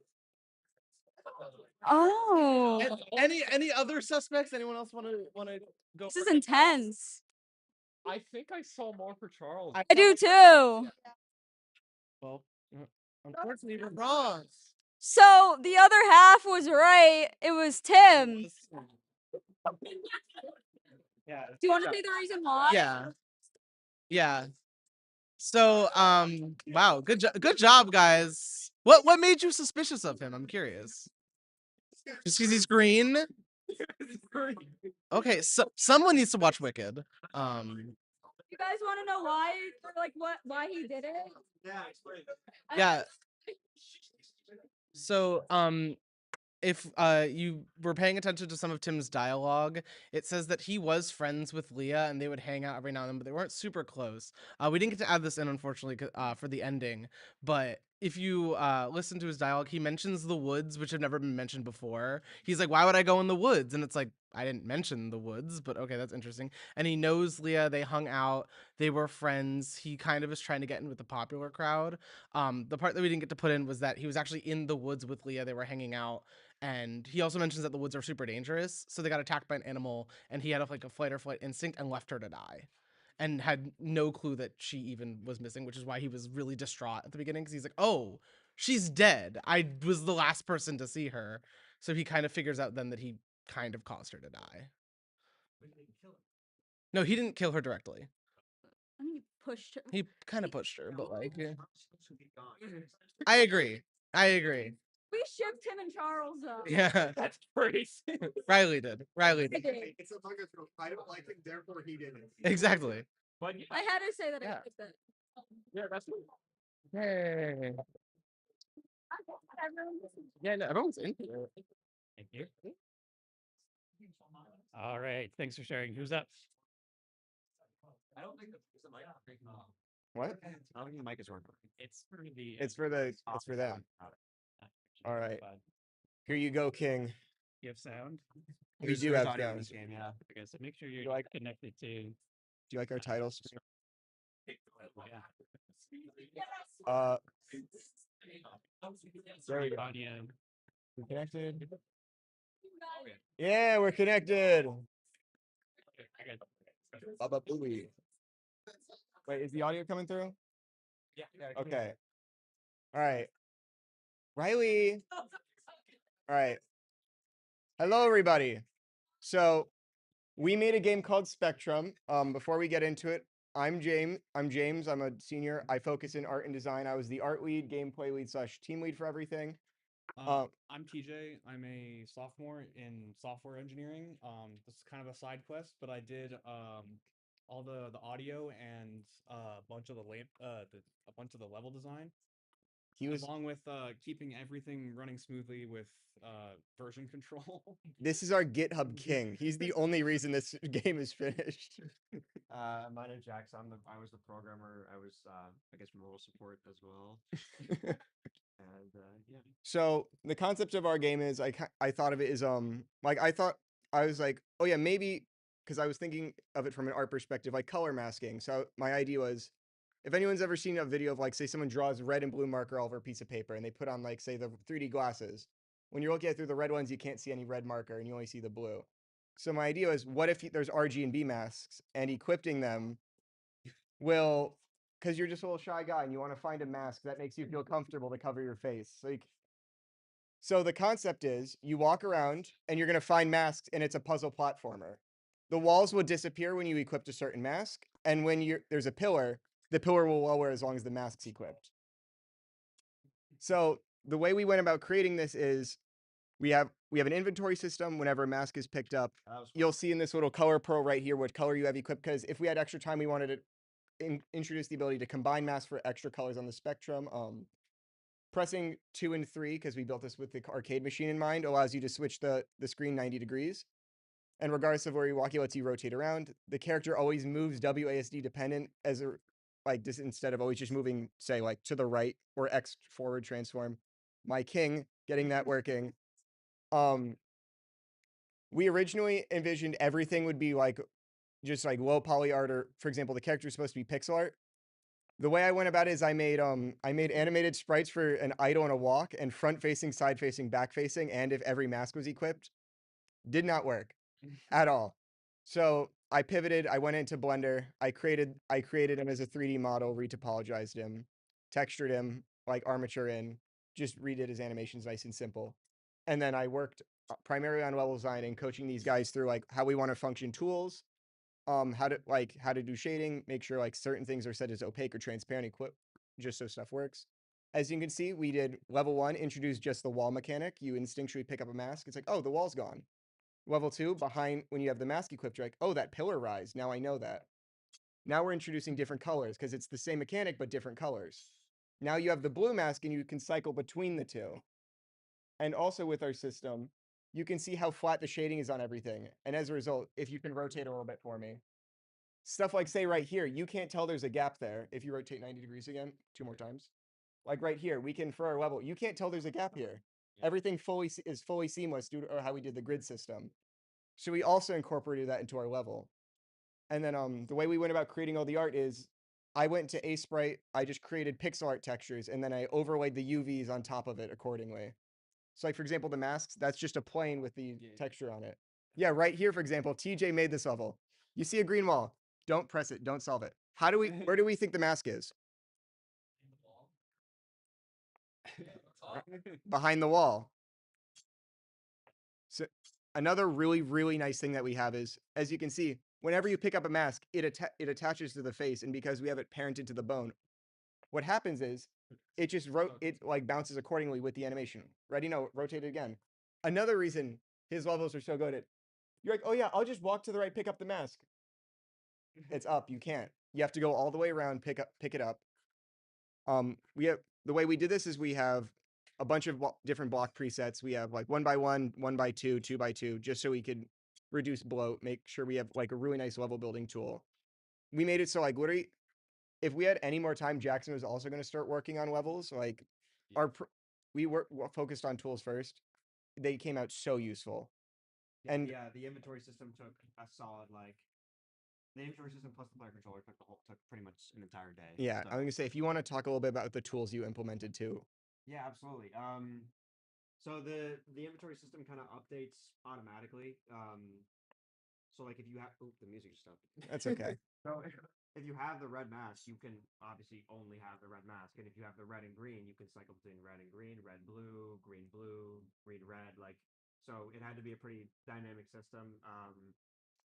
Oh. Any other suspects? Anyone else want to go? This is intense. I think I saw more for Charles. I do too. Well, unfortunately, we're wrong. So the other half was right. It was Tim. Yeah. Do you want to say the reason why? Yeah. Yeah. So, wow, good job, guys. What made you suspicious of him? I'm curious. Just because he's green? Okay, so someone needs to watch Wicked. You guys want to know why? Like why he did it? Yeah, explain. Yeah. So, if you were paying attention to some of Tim's dialogue, it says that he was friends with Leah and they would hang out every now and then, but they weren't super close. We didn't get to add this in, unfortunately, for the ending, but if you listen to his dialogue, he mentions the woods, which have never been mentioned before. He's like, why would I go in the woods? And it's like, I didn't mention the woods, but okay, that's interesting. And he knows Leah, they hung out, they were friends. He kind of is trying to get in with the popular crowd. The part that we didn't get to put in was that he was actually in the woods with Leah, they were hanging out. And he also mentions that the woods are super dangerous, so they got attacked by an animal, and he had like a fight or flight instinct and left her to die, and had no clue that she even was missing, which is why he was really distraught at the beginning, because he's like, oh, she's dead. I was the last person to see her. So he kind of figures out then that he kind of caused her to die. No, he didn't kill her directly. I think he pushed her. He kind of pushed her, but like, yeah. I agree. We shipped him and Charles up. Yeah. That's crazy. Riley did. It's a Among Us group. I don't like him, therefore he didn't. Exactly. But I had to say that. Yeah. I picked it. yeah, that's Hey. Yeah, no, everyone's into it. Thank you. All right, thanks for sharing. Who's up? I don't think the mic. What? I don't think the mic is working. It's for the. It's for them. All right. Here you go, King. You have sound? We do have audio in sound. this game, yeah. Okay, so make sure you're like- connected to. Do you like our titles? Yeah. There we go. Audio. We connected. Yeah, we're connected. Okay. Baba Booey. Wait, is the audio coming through? Yeah. Okay. All right. Riley. All right. Hello, everybody. So we made a game called Spectrum. Before we get into it, I'm James. I'm a senior. I focus in art and design. I was the art lead, gameplay lead / team lead for everything. I'm TJ. I'm a sophomore in software engineering. This is kind of a side quest, but I did all the audio and a bunch of the level design. Along with keeping everything running smoothly with version control. This is our GitHub king. He's the only reason this game is finished. My name's Jax. I was the programmer. I was, I guess, moral support as well. And yeah. So the concept of our game is I thought of it as like I was like, oh yeah, maybe, because I was thinking of it from an art perspective, like color masking. So my idea was, if anyone's ever seen a video of like, say someone draws red and blue marker all over a piece of paper and they put on like, say, the 3D glasses, when you're looking at through the red ones, you can't see any red marker and you only see the blue. So my idea is, what if there's RG&B masks, and equipping them will, because you're just a little shy guy and you want to find a mask that makes you feel comfortable to cover your face. So the concept is, you walk around and you're going to find masks, and it's a puzzle platformer. The walls will disappear when you equip a certain mask, and when there's a pillar, the pillar will lower as long as the mask's equipped. So the way we went about creating this is, we have we have an inventory system. Whenever a mask is picked up, That was fun. you'll see in this little color pro right here what color you have equipped. Because if we had extra time, we wanted to introduce the ability to combine masks for extra colors on the spectrum. Pressing 2 and 3, because we built this with the arcade machine in mind, allows you to switch the screen 90 degrees. And regardless of where you walk, it lets you rotate around. The character always moves WASD dependent as a just instead of always just moving, say, like to the right or X forward transform. My king, getting that working. We originally envisioned everything would be like just like low poly art, or for example, the character is supposed to be pixel art. The way I went about it is I made animated sprites for an idle and a walk, and front facing, side facing, back facing, and if every mask was equipped. Did not work at all. So I pivoted, I went into Blender, I created him as a 3D model, retopologized him, textured him, like armature in, just redid his animations nice and simple. And then I worked primarily on level design and coaching these guys through like how we want to function tools, how to do shading, make sure like certain things are set as opaque or transparent, just so stuff works. As you can see, we did level 1, introduced just the wall mechanic. You instinctually pick up a mask. It's like, oh, the wall's gone. Level 2, behind when you have the mask equipped, you're like, oh, that pillar rise. Now I know that. Now we're introducing different colors because it's the same mechanic but different colors. Now you have the blue mask and you can cycle between the two. And also with our system, you can see how flat the shading is on everything. And as a result, if you can rotate a little bit for me, stuff like, say, right here, you can't tell there's a gap there. If you rotate 90 degrees again, 2 more times. Like right here, we can, for our level, you can't tell there's a gap here. Everything is fully seamless due to how we did the grid system. So we also incorporated that into our level. And then the way we went about creating all the art is I went to Sprite, I just created pixel art textures, and then I overlaid the UVs on top of it accordingly. So like, for example, the masks, that's just a plane with the texture on it. Yeah, right here, for example, TJ made this level. You see a green wall. Don't press it. Don't solve it. Where do we think the mask is? Behind the wall. So another really, really nice thing that we have is, as you can see, whenever you pick up a mask, it attaches to the face, and because we have it parented to the bone, what happens is it just like bounces accordingly with the animation. Ready? No, rotate it again. Another reason his levels are so good at, you're like, oh yeah, I'll just walk to the right, pick up the mask. It's up. You can't. You have to go all the way around, pick it up. We have the way we did this is we have a bunch of different block presets. We have like 1x1, 1x2, 2x2, just so we could reduce bloat, make sure we have like a really nice level building tool. We made it so like literally, if we had any more time, Jackson was also going to start working on levels. Like we were focused on tools first. They came out so useful. And yeah, the inventory system took a solid the inventory system plus the player controller took pretty much an entire day. Yeah, so. I'm gonna say if you want to talk a little bit about the tools you implemented too. Yeah, absolutely. So the inventory system kind of updates automatically. So like if you have, the music just stopped. That's okay. So if you have the red mask, you can obviously only have the red mask, and if you have the red and green, you can cycle between red and green, red blue, green red. Like, so it had to be a pretty dynamic system.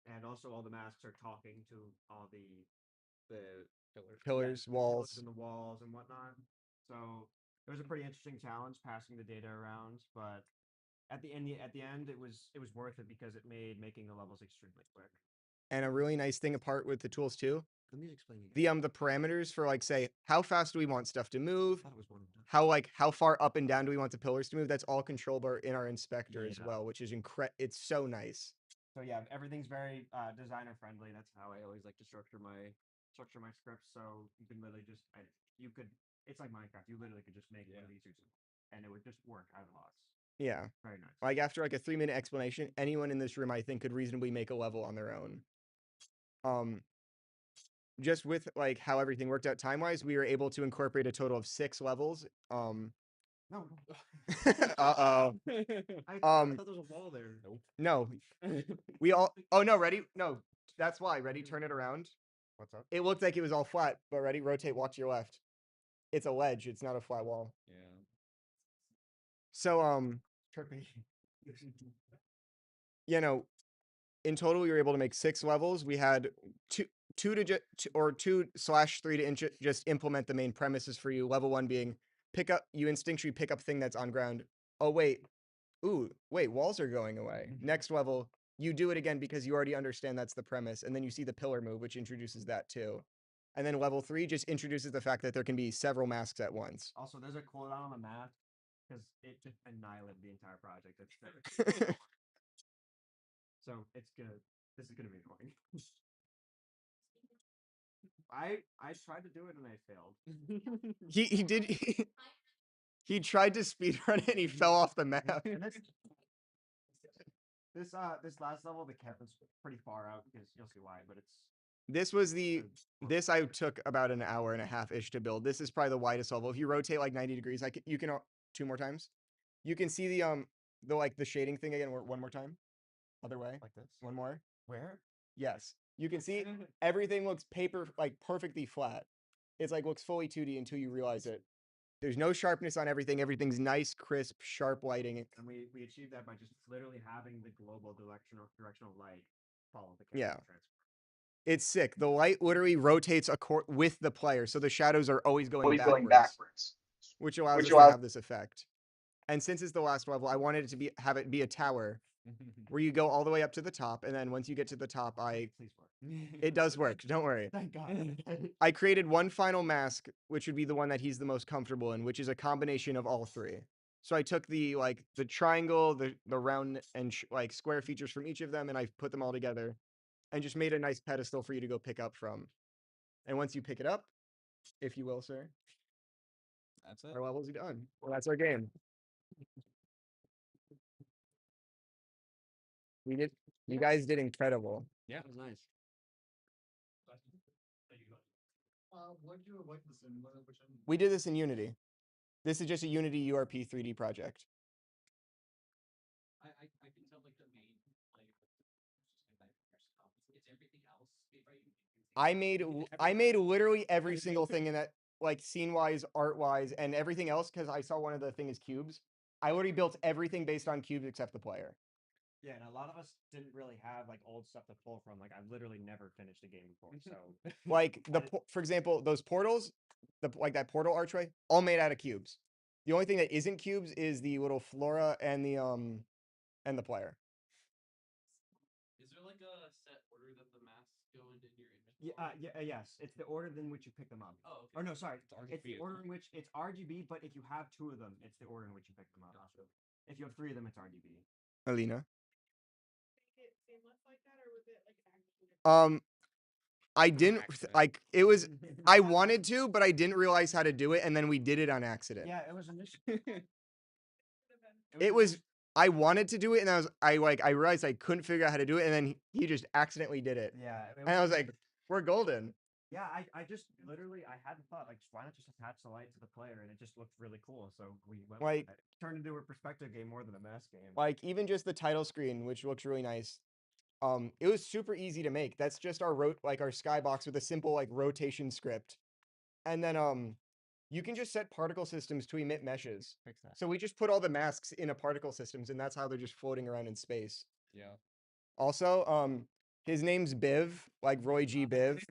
And also all the masks are talking to all the pillars, walls, and the walls and whatnot. So it was a pretty interesting challenge passing the data around, but at the end, it was worth it because it made making the levels extremely quick. And a really nice thing apart with the tools too. The music's playing the parameters for like, say, how fast do we want stuff to move? How far up and down do we want the pillars to move? That's all controllable in our inspector as well, which is it's so nice. So yeah, everything's very designer friendly. That's how I always like to structure my scripts. So you can literally just it's like Minecraft. You literally could just make one of these and it would just work out of the box. Yeah. Very nice. Like after like a 3-minute explanation, anyone in this room I think could reasonably make a level on their own. Just with like how everything worked out time-wise, we were able to incorporate a total of 6 levels. No. Uh-oh. I thought there was a wall there. Nope. No. We all no, ready? No. That's why. Ready? Turn it around. What's up? It looked like it was all flat, but ready? Rotate, walk to your left. It's a ledge, it's not a flat wall. Yeah. So Trippy. you know, in total we were able to make 6 levels. We had 2/3 to just implement the main premises for you. Level 1 being you instinctually pick up thing that's on ground. Oh wait, ooh, wait, walls are going away. Next level, you do it again because you already understand that's the premise, and then you see the pillar move, which introduces that too. And then level 3 just introduces the fact that there can be several masks at once. Also, there's a cooldown on the map because it just annihilated the entire project. So it's gonna. This is gonna be annoying. I tried to do it and I failed. He did. He tried to speedrun it and he fell off the map. And this last level, the cap is pretty far out because you'll see why. But it's This I took about an hour and a half ish to build. This is probably the widest level. If you rotate like 90 degrees, you can 2 more times. You can see the shading thing again. One more time. Other way. like this. One more. Where? Yes. You can see everything looks perfectly flat. It's looks fully 2D until you realize it. There's no sharpness on everything. Everything's nice, crisp, sharp lighting. And we achieved that by just literally having the global directional light follow the Yeah. camera transfer. It's sick. The light literally rotates with the player, so the shadows are always going backwards, which allows us to have this effect. And since it's the last level, I wanted it to have it be a tower where you go all the way up to the top, and then once you get to the top, Please work. it does work. Don't worry. Thank God. I created one final mask, which would be the one that he's the most comfortable in, which is a combination of all 3. So I took the triangle, the round, and square features from each of them, and I put them all together, and just made a nice pedestal for you to go pick up from. And once you pick it up, if you will, sir, That's it. our level's done. Well, that's our game. You guys did incredible. Yeah, it was nice. What did you like this in? We did this in Unity. This is just a Unity URP 3D project. I can tell like the main like it's everything else. I made literally every single thing in that, scene wise, art wise, and everything else because I saw one of the thing is cubes. I literally built everything based on cubes except the player. Yeah, and a lot of us didn't really have old stuff to pull from. I've literally never finished a game before, so For example, those portals, that portal archway, all made out of cubes. The only thing that isn't cubes is the little flora and the player. Is there like a set order that the masks go into your inventory? yes, it's the order in which you pick them up. Oh, okay. Or no, sorry, it's the RGB. order in which it's RGB, but if you have 2 of them, it's the order in which you pick them up. Gotcha. If you have 3 of them, it's RGB. Alina. Make it seamless like that, or was it like actually? I didn't it was I wanted to, but I didn't realize how to do it, and then we did it on accident. Yeah, it was initially. It was I wanted to do it, and I realized I couldn't figure out how to do it, and then he just accidentally did it. Yeah, And I was like, we're golden. Yeah, I just literally I hadn't thought why not just attach the light to the player, and it just looked really cool. So we went with it. Turned into a perspective game more than a mask game. Even just the title screen, which looks really nice. It was super easy to make. That's just our our skybox with a simple rotation script. And then you can just set particle systems to emit meshes. Fix that. So we just put all the masks in a particle systems, and that's how they're just floating around in space. Yeah. Also, his name's Biv, like Roy G. Biv.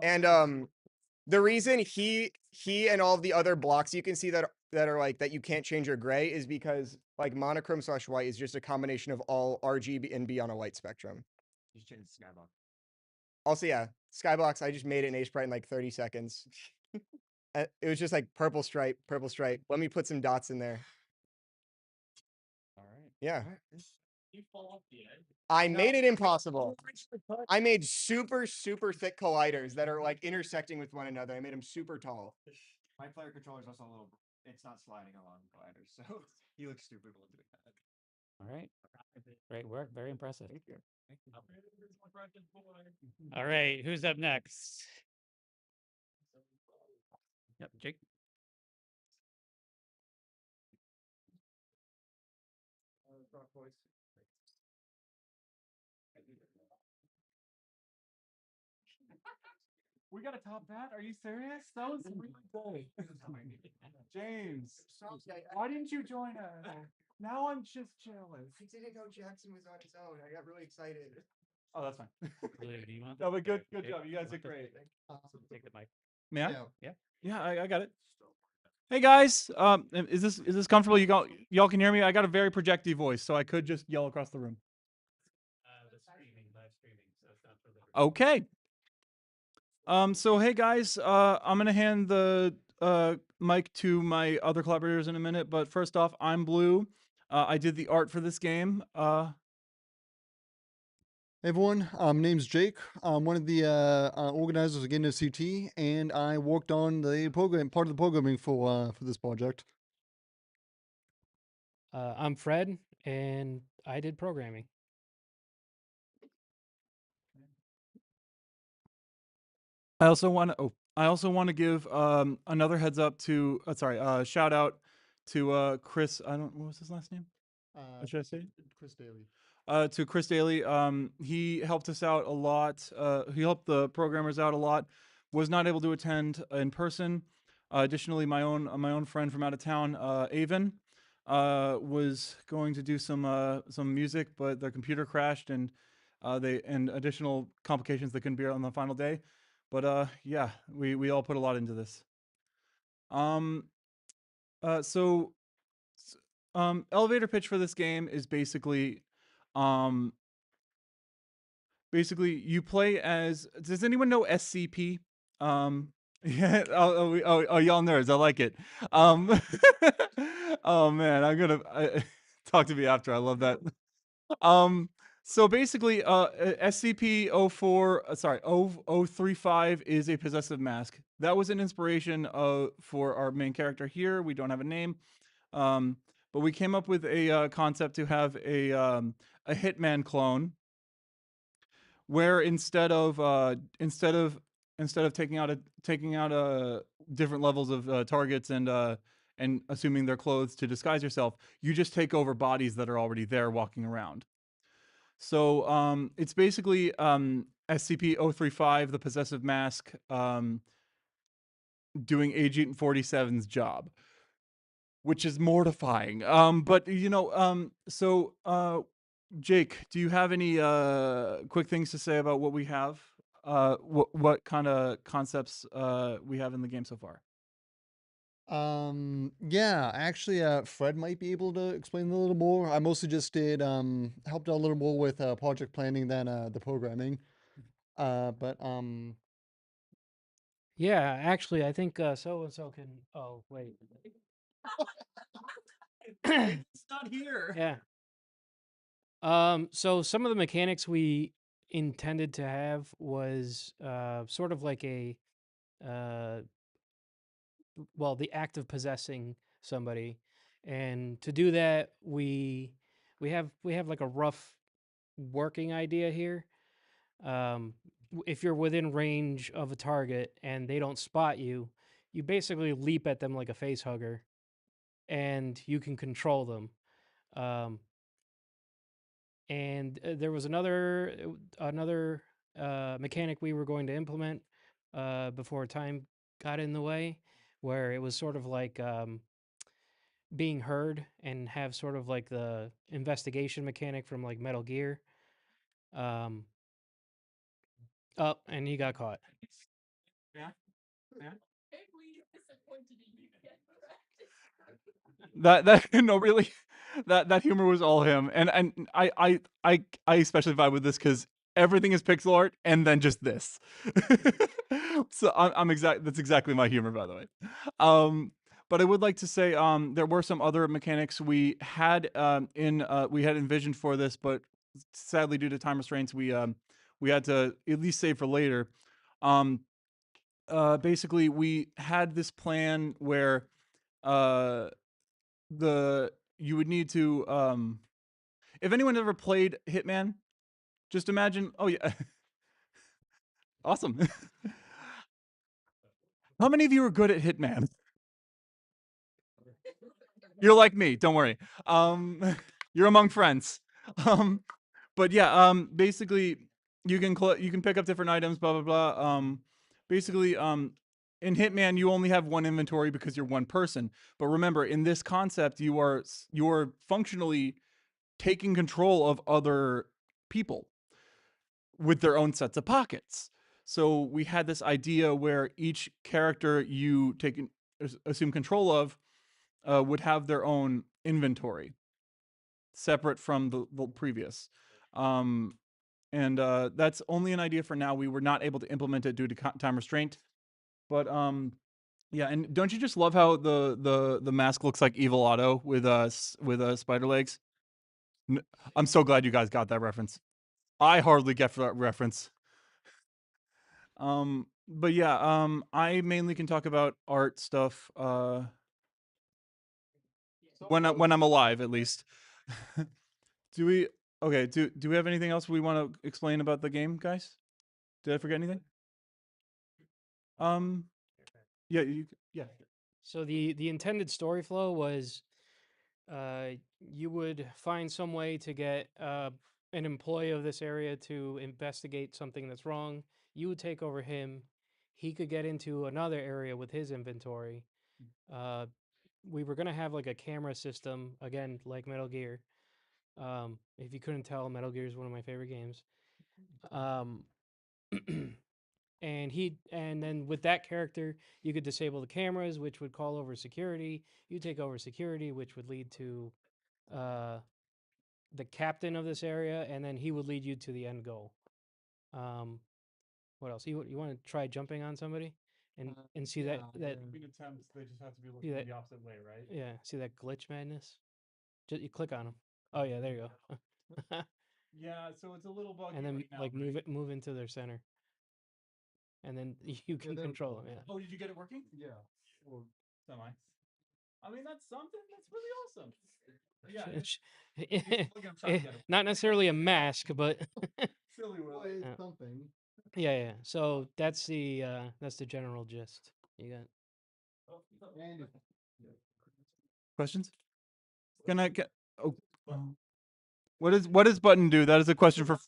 And the reason he and all of the other blocks you can see that are that you can't change or gray is because monochrome / white is just a combination of all RGB and B on a light spectrum. You should change the skybox. Also, yeah, Skybox, I just made it in Sprite in 30 seconds. It was just purple stripe. Let me put some dots in there. All right. Yeah. You fall off the edge. I made it impossible. I made super, super thick colliders that are intersecting with one another. I made them super tall. My player controller is also a little. It's not sliding along gliders, so he looks stupid while doing that. All right. Great work. Very impressive. Thank you. All right. Who's up next? Yep, Jake. We gotta top that? Are you serious? That was really good. James, why didn't you join us? Now I'm just jealous. I didn't know Jackson was on his own. I got really excited. Oh, that's fine. Blue, do you want No, but good Jake, job. You guys want did this? great. Take the mic. Yeah? Yeah. Yeah, I got it. Hey guys, is this comfortable? Y'all can hear me? I got a very projecty voice, so I could just yell across the room. Okay. So hey guys, I'm gonna hand the mic to my other collaborators in a minute, but first off, I'm Blue. I did the art for this game. Hey everyone, my name's Jake. I'm one of the organizers of GameDevCT, and I worked on the part of the programming for this project. I'm Fred, and I did programming. I also want to give another heads up to shout out to Chris. What was his last name? What should I say? Chris Daly. To Chris Daly. He helped us out a lot. He helped the programmers out a lot. Was not able to attend in person. Additionally, my own friend from out of town, Avon, was going to do some music, but their computer crashed and additional complications that couldn't be on the final day. But yeah, we all put a lot into this. Elevator pitch for this game is basically you play as, does anyone know SCP? Yeah, y'all nerds, I like it. Oh man, talk to me after, I love that. So basically, SCP-035 is a possessive mask. That was an inspiration for our main character here. We don't have a name, but we came up with a concept to have a hitman clone, where instead of taking out different levels of targets and assuming their clothes to disguise yourself, you just take over bodies that are already there walking around. So it's basically SCP-035, the possessive mask, doing Agent 47's job, which is mortifying. But Jake, do you have any quick things to say about what we have? What kind of concepts we have in the game so far? Yeah, actually, Fred might be able to explain a little more. I mostly just did helped out a little more with project planning than the programming. But Yeah, actually, I think so and so can. Oh wait. It's not here. Yeah. So some of the mechanics we intended to have was sort of like a the act of possessing somebody, and to do that we have like a rough working idea here. If you're within range of a target and they don't spot you, you basically leap at them like a face hugger, and you can control them. And there was another mechanic we were going to implement before time got in the way, where it was sort of like being heard and have sort of like the investigation mechanic from like Metal Gear. Oh, and he got caught. Yeah. That no, really, that humor was all him, and I especially vibe with this because everything is pixel art and then just this. So that's exactly my humor, by the way. But I would like to say there were some other mechanics we had envisioned for this, but sadly due to time restraints we had to at least save for later. Basically we had this plan where you would need to if anyone ever played Hitman, just imagine, oh yeah. Awesome. How many of you are good at Hitman? You're like me, don't worry. You're among friends. But yeah, basically you can pick up different items, blah blah blah. Basically, in Hitman you only have one inventory because you're one person. But remember, in this concept, you are functionally taking control of other people with their own sets of pockets. So we had this idea where each character you take assume control of would have their own inventory separate from the previous. And that's only an idea for now. We were not able to implement it due to time restraint. But yeah, and don't you just love how the mask looks like Evil Otto with spider legs? I'm so glad you guys got that reference. I hardly get that reference. But yeah, I mainly can talk about art stuff when I'm alive, at least. Do we we have anything else we want to explain about the game, guys? Did I forget anything? Yeah, yeah. So the intended story flow was, you would find some way to get an employee of this area to investigate something that's wrong. You would take over him. He could get into another area with his inventory. We were gonna have like a camera system again, like Metal Gear. If you couldn't tell, Metal Gear is one of my favorite games. And then with that character, you could disable the cameras, which would call over security. You take over security, which would lead to the captain of this area, and then he would lead you to the end goal. What else? You want to try jumping on somebody and see that Between attempts, they just have to be see looking that, the opposite way, right? yeah, see that glitch madness? Just you click on him. Oh yeah, there you go. Yeah, so it's a little buggy. And then right now, like right? move into their center, and then you can control them. Yeah. Oh, did you get it working? Yeah. Or semi. I mean, that's something. That's really awesome. Yeah. Not necessarily a mask, but Silly Will. Yeah. Something. Yeah. So that's the general gist. You got. Questions? Can I get? Oh. What does button do? That is a question for.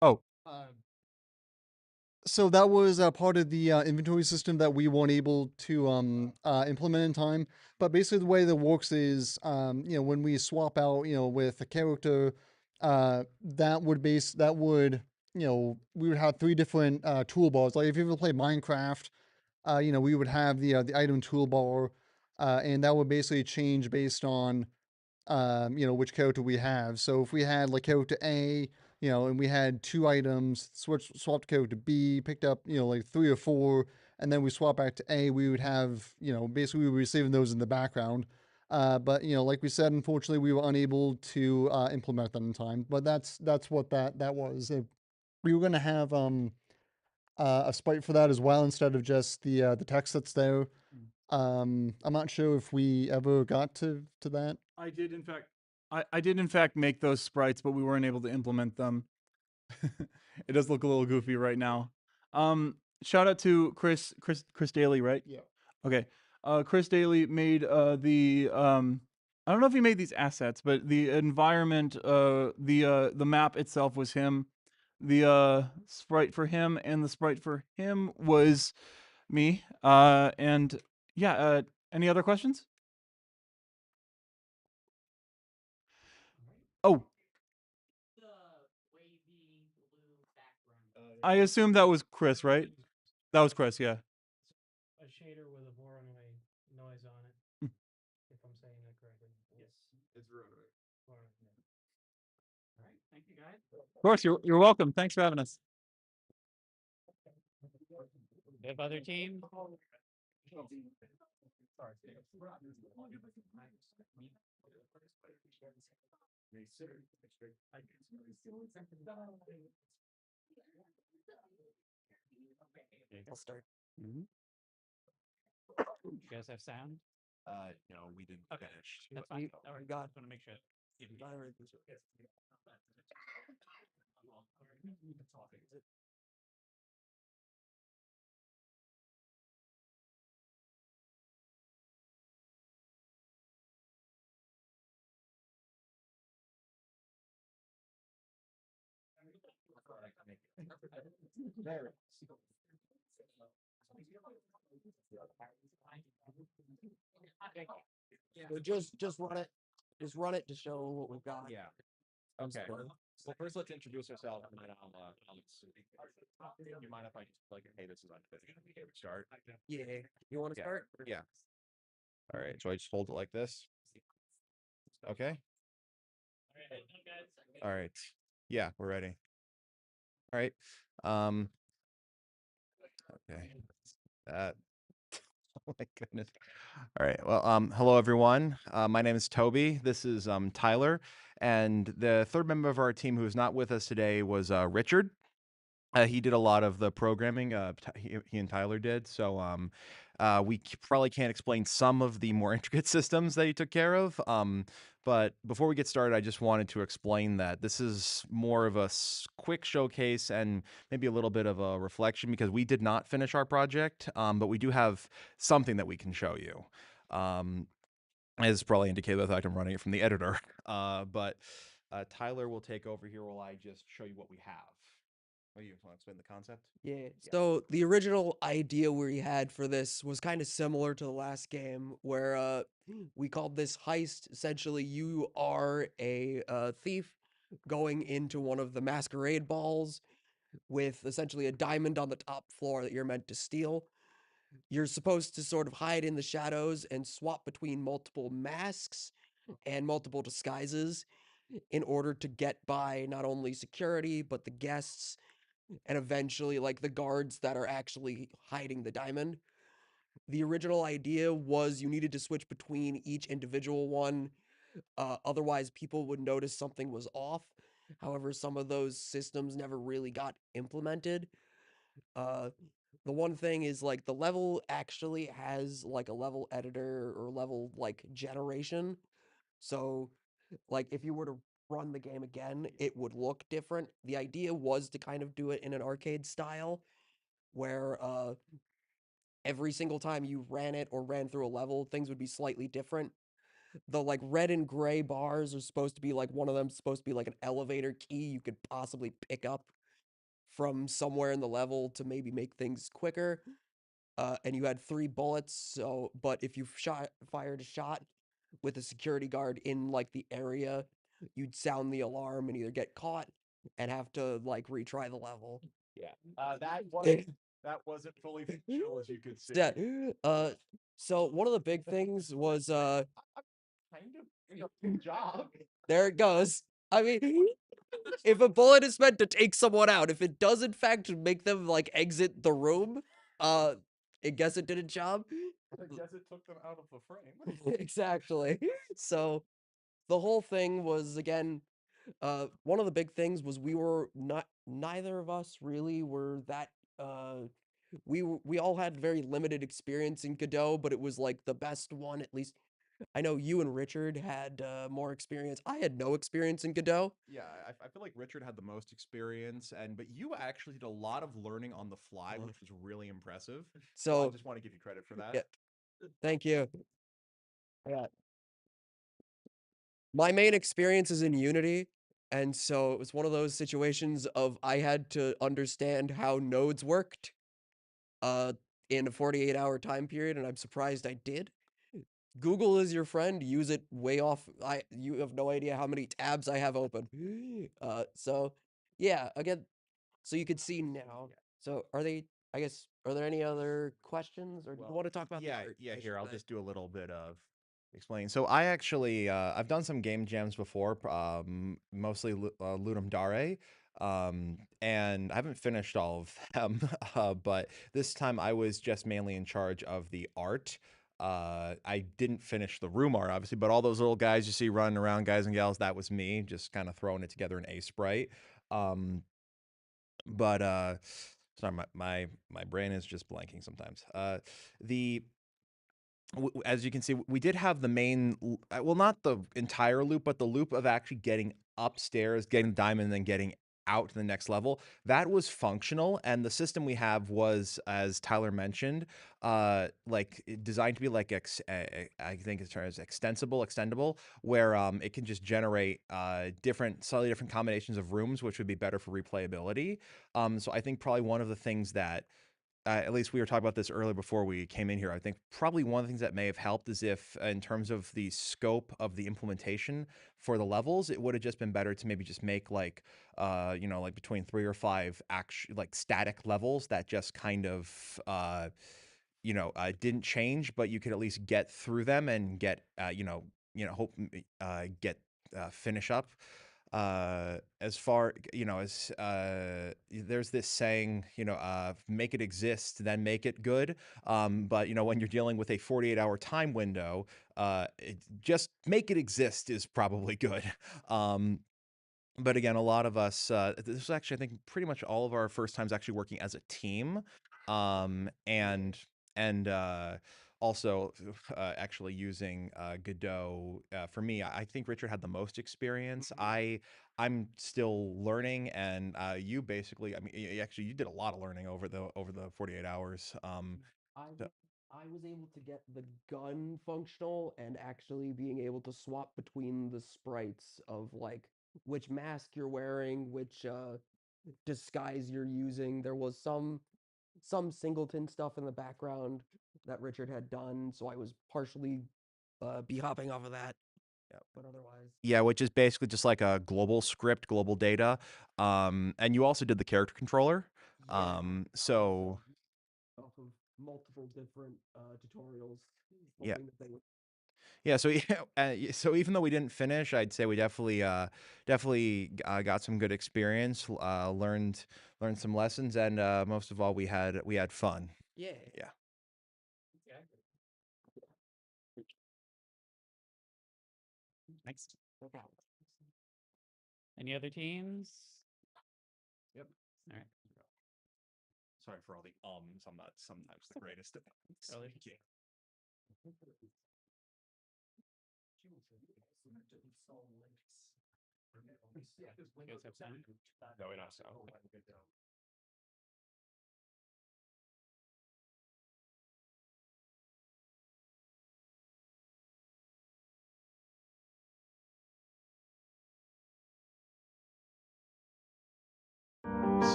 Oh. So that was part of the inventory system that we weren't able to implement in time. But basically, the way that works is, when we swap out, with a character, that would, we would have 3 different toolbars. Like if you ever played Minecraft, we would have the item toolbar, and that would basically change based on which character we have. So if we had like character A, and we had 2 items, swapped character B, picked up, like 3 or 4, and then we swap back to A, we would have, basically we were receiving those in the background. But like we said, unfortunately, we were unable to implement that in time. But that's what that was. We were going to have a sprite for that as well instead of just the text that's there. I'm not sure if we ever got to that. I did in fact make those sprites, but we weren't able to implement them. It does look a little goofy right now. Shout out to Chris Daly, right? Yeah. Okay. Chris Daly made the I don't know if he made these assets, but the environment, the map itself was him. The sprite for him and the sprite for him was me. And yeah, any other questions? Oh, I assume that was Chris, right? That was Chris, yeah. A shader with a Voronoi noise on it. If I'm saying that correctly. Yes. It's Voronoi. All right, thank you guys. Of course, you're welcome. Thanks for having us. If other team. I'll start. You guys have sound? No, we didn't Okay, finish. that's fine. All right, just want to make sure. So just run it. Just run it to show what we've got. Yeah. Okay. Well, first let's introduce ourselves, and then I'll you mind if I just like, hey, this is unfinished. Start. Yeah. You want to Yeah. start? Yeah. All right, so I just hold it like this. Okay. All right. Yeah, we're ready. All right. Okay. That. Oh my goodness. All right. Well, hello everyone. My name is Toby. This is Tyler, and the third member of our team who is not with us today was Richard. He did a lot of the programming. He and Tyler did. So probably can't explain some of the more intricate systems that he took care of. But before we get started, I just wanted to explain that this is more of a quick showcase and maybe a little bit of a reflection because we did not finish our project, but we do have something that we can show you. As probably indicated by the fact I'm running it from the editor. But Tyler will take over here while I just show you what we have. Oh, you want to explain the concept? Yeah. So the original idea we had for this was kind of similar to the last game, where we called this heist. Essentially, you are a thief going into one of the masquerade balls with essentially a diamond on the top floor that you're meant to steal. You're supposed to sort of hide in the shadows and swap between multiple masks and multiple disguises in order to get by not only security but the guests and eventually like the guards that are actually hiding the diamond. The original idea was you needed to switch between each individual one, otherwise people would notice something was off. However, some of those systems never really got implemented. The one thing is like the level actually has like a level editor or level like generation. So like if you were to run the game again, it would look different. The idea was to kind of do it in an arcade style where every single time you ran it or ran through a level, things would be slightly different. The like red and gray bars are supposed to be like one of them supposed to be like an elevator key you could possibly pick up from somewhere in the level to maybe make things quicker. And you had 3 bullets, so but if you fired a shot with a security guard in like the area, you'd sound the alarm and either get caught and have to like retry the level. Yeah. That wasn't fully functional as you could see. Yeah. So one of the big things was Kind of good job. there it goes. I mean, if a bullet is meant to take someone out, if it does in fact make them like exit the room, I guess it did a job. I guess it took them out of the frame. Exactly. So the whole thing was again, one of the big things was we were not neither of us really were that we all had very limited experience in Godot, but it was like the best one. At least I know you and Richard had more experience. I had no experience in Godot. Yeah, I feel like Richard had the most experience, but you actually did a lot of learning on the fly, which was really impressive. So I just want to give you credit for that. Yeah, thank you. Yeah. My main experience is in Unity, and so it was one of those situations of I had to understand how nodes worked in a 48-hour time period, and I'm surprised I did. Google is your friend. Use it way off. You have no idea how many tabs I have open. So yeah, again, so you can see now. So are they? I guess are there any other questions, or do you want to talk about? Yeah, the art? yeah. Here, I'll just do a little bit of explain. So I actually I've done some game jams before, mostly Ludum Dare, and I haven't finished all of them. But this time I was just mainly in charge of the art. I didn't finish the room art, obviously, but all those little guys you see running around, guys and gals, that was me, just kind of throwing it together in Sprite. But sorry, my brain is just blanking sometimes. The as you can see, we did have the main, well, not the entire loop, but the loop of actually getting upstairs, getting the diamond, and then getting out to the next level. That was functional, and the system we have was, as Tyler mentioned, like designed to be like I think it's termed as extendable, where it can just generate slightly different combinations of rooms, which would be better for replayability. So I think probably one of the things that at least we were talking about this earlier before we came in here. I think probably one of the things that may have helped is if, in terms of the scope of the implementation for the levels, it would have just been better to maybe just make like, like between 3 or 5 like static levels that just kind of didn't change, but you could at least get through them and get hope get finish up. As far as there's this saying, make it exist, then make it good. But when you're dealing with a 48-hour time window, just make it exist is probably good. But again, a lot of us, this was actually, I think, pretty much all of our first times actually working as a team, and also actually using Godot. For me, I think Richard had the most experience. I'm still learning, and you basically, I mean, actually, you did a lot of learning over the 48 hours. So- I was able to get the gun functional and actually being able to swap between the sprites of like which mask you're wearing, which disguise you're using. There was some singleton stuff in the background that Richard had done, so I was partially be hopping off of that. Yeah, but otherwise. Yeah, which is basically just like a global script, global data. And you also did the character controller. So Off of multiple different tutorials. Yeah. hoping that they would- Yeah, so so even though we didn't finish, I'd say we definitely got some good experience, learned some lessons, and most of all, we had fun. Yeah. Yeah. Next. Any other teams? Yep. All right. Sorry for all the ums. I'm not sometimes the greatest at speaking. You guys have sound? No, we're not sound.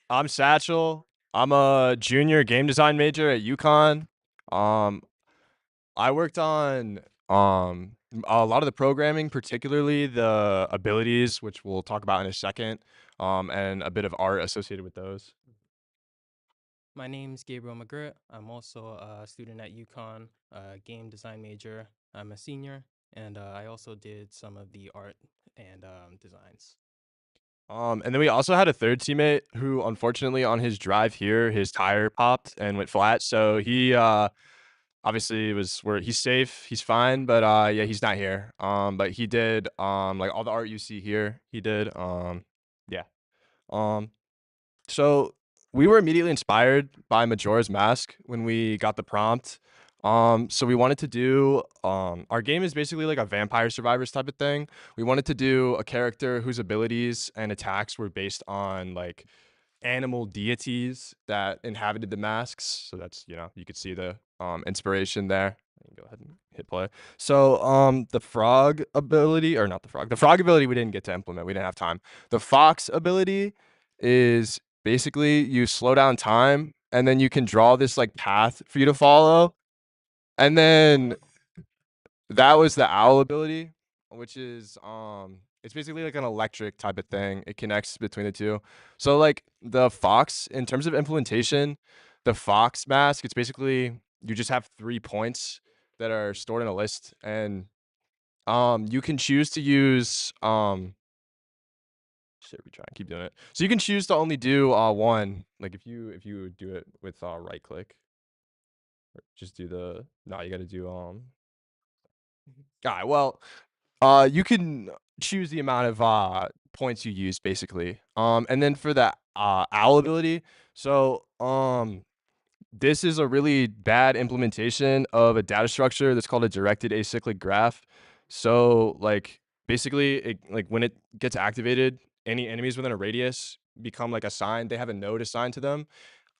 I'm Satchel. I'm a junior game design major at UConn. I worked on a lot of the programming, particularly the abilities, which we'll talk about in a second, and a bit of art associated with those. My name's Gabriel McGritt. I'm also a student at UConn, game design major. I'm a senior, and I also did some of the art and designs. And then we also had a third teammate who, unfortunately, on his drive here, his tire popped and went flat. So he obviously he's safe, he's fine, but yeah, he's not here. But he did like all the art you see here, he did. Yeah. So we were immediately inspired by Majora's Mask when we got the prompt. So we wanted to do our game is basically like a Vampire Survivors type of thing. We wanted to do a character whose abilities and attacks were based on like animal deities that inhabited the masks. So that's, you could see the inspiration there. Go ahead and hit play. So the frog ability, or not the frog ability we didn't get to implement. We didn't have time. The fox ability is basically you slow down time and then you can draw this like path for you to follow. And then that was the owl ability, which is it's basically like an electric type of thing. It connects between the two. So like the fox, in terms of implementation, the fox mask, it's basically you just have 3 points that are stored in a list, and you can choose to use shit, we try and keep doing it. So you can choose to only do one. Like if you do it with right click. Or just do the you gotta do alright, well, you can choose the amount of points you use basically. And then for the owl ability, so this is a really bad implementation of a data structure that's called a directed acyclic graph. So like basically it, like when it gets activated, any enemies within a radius become like assigned, they have a node assigned to them.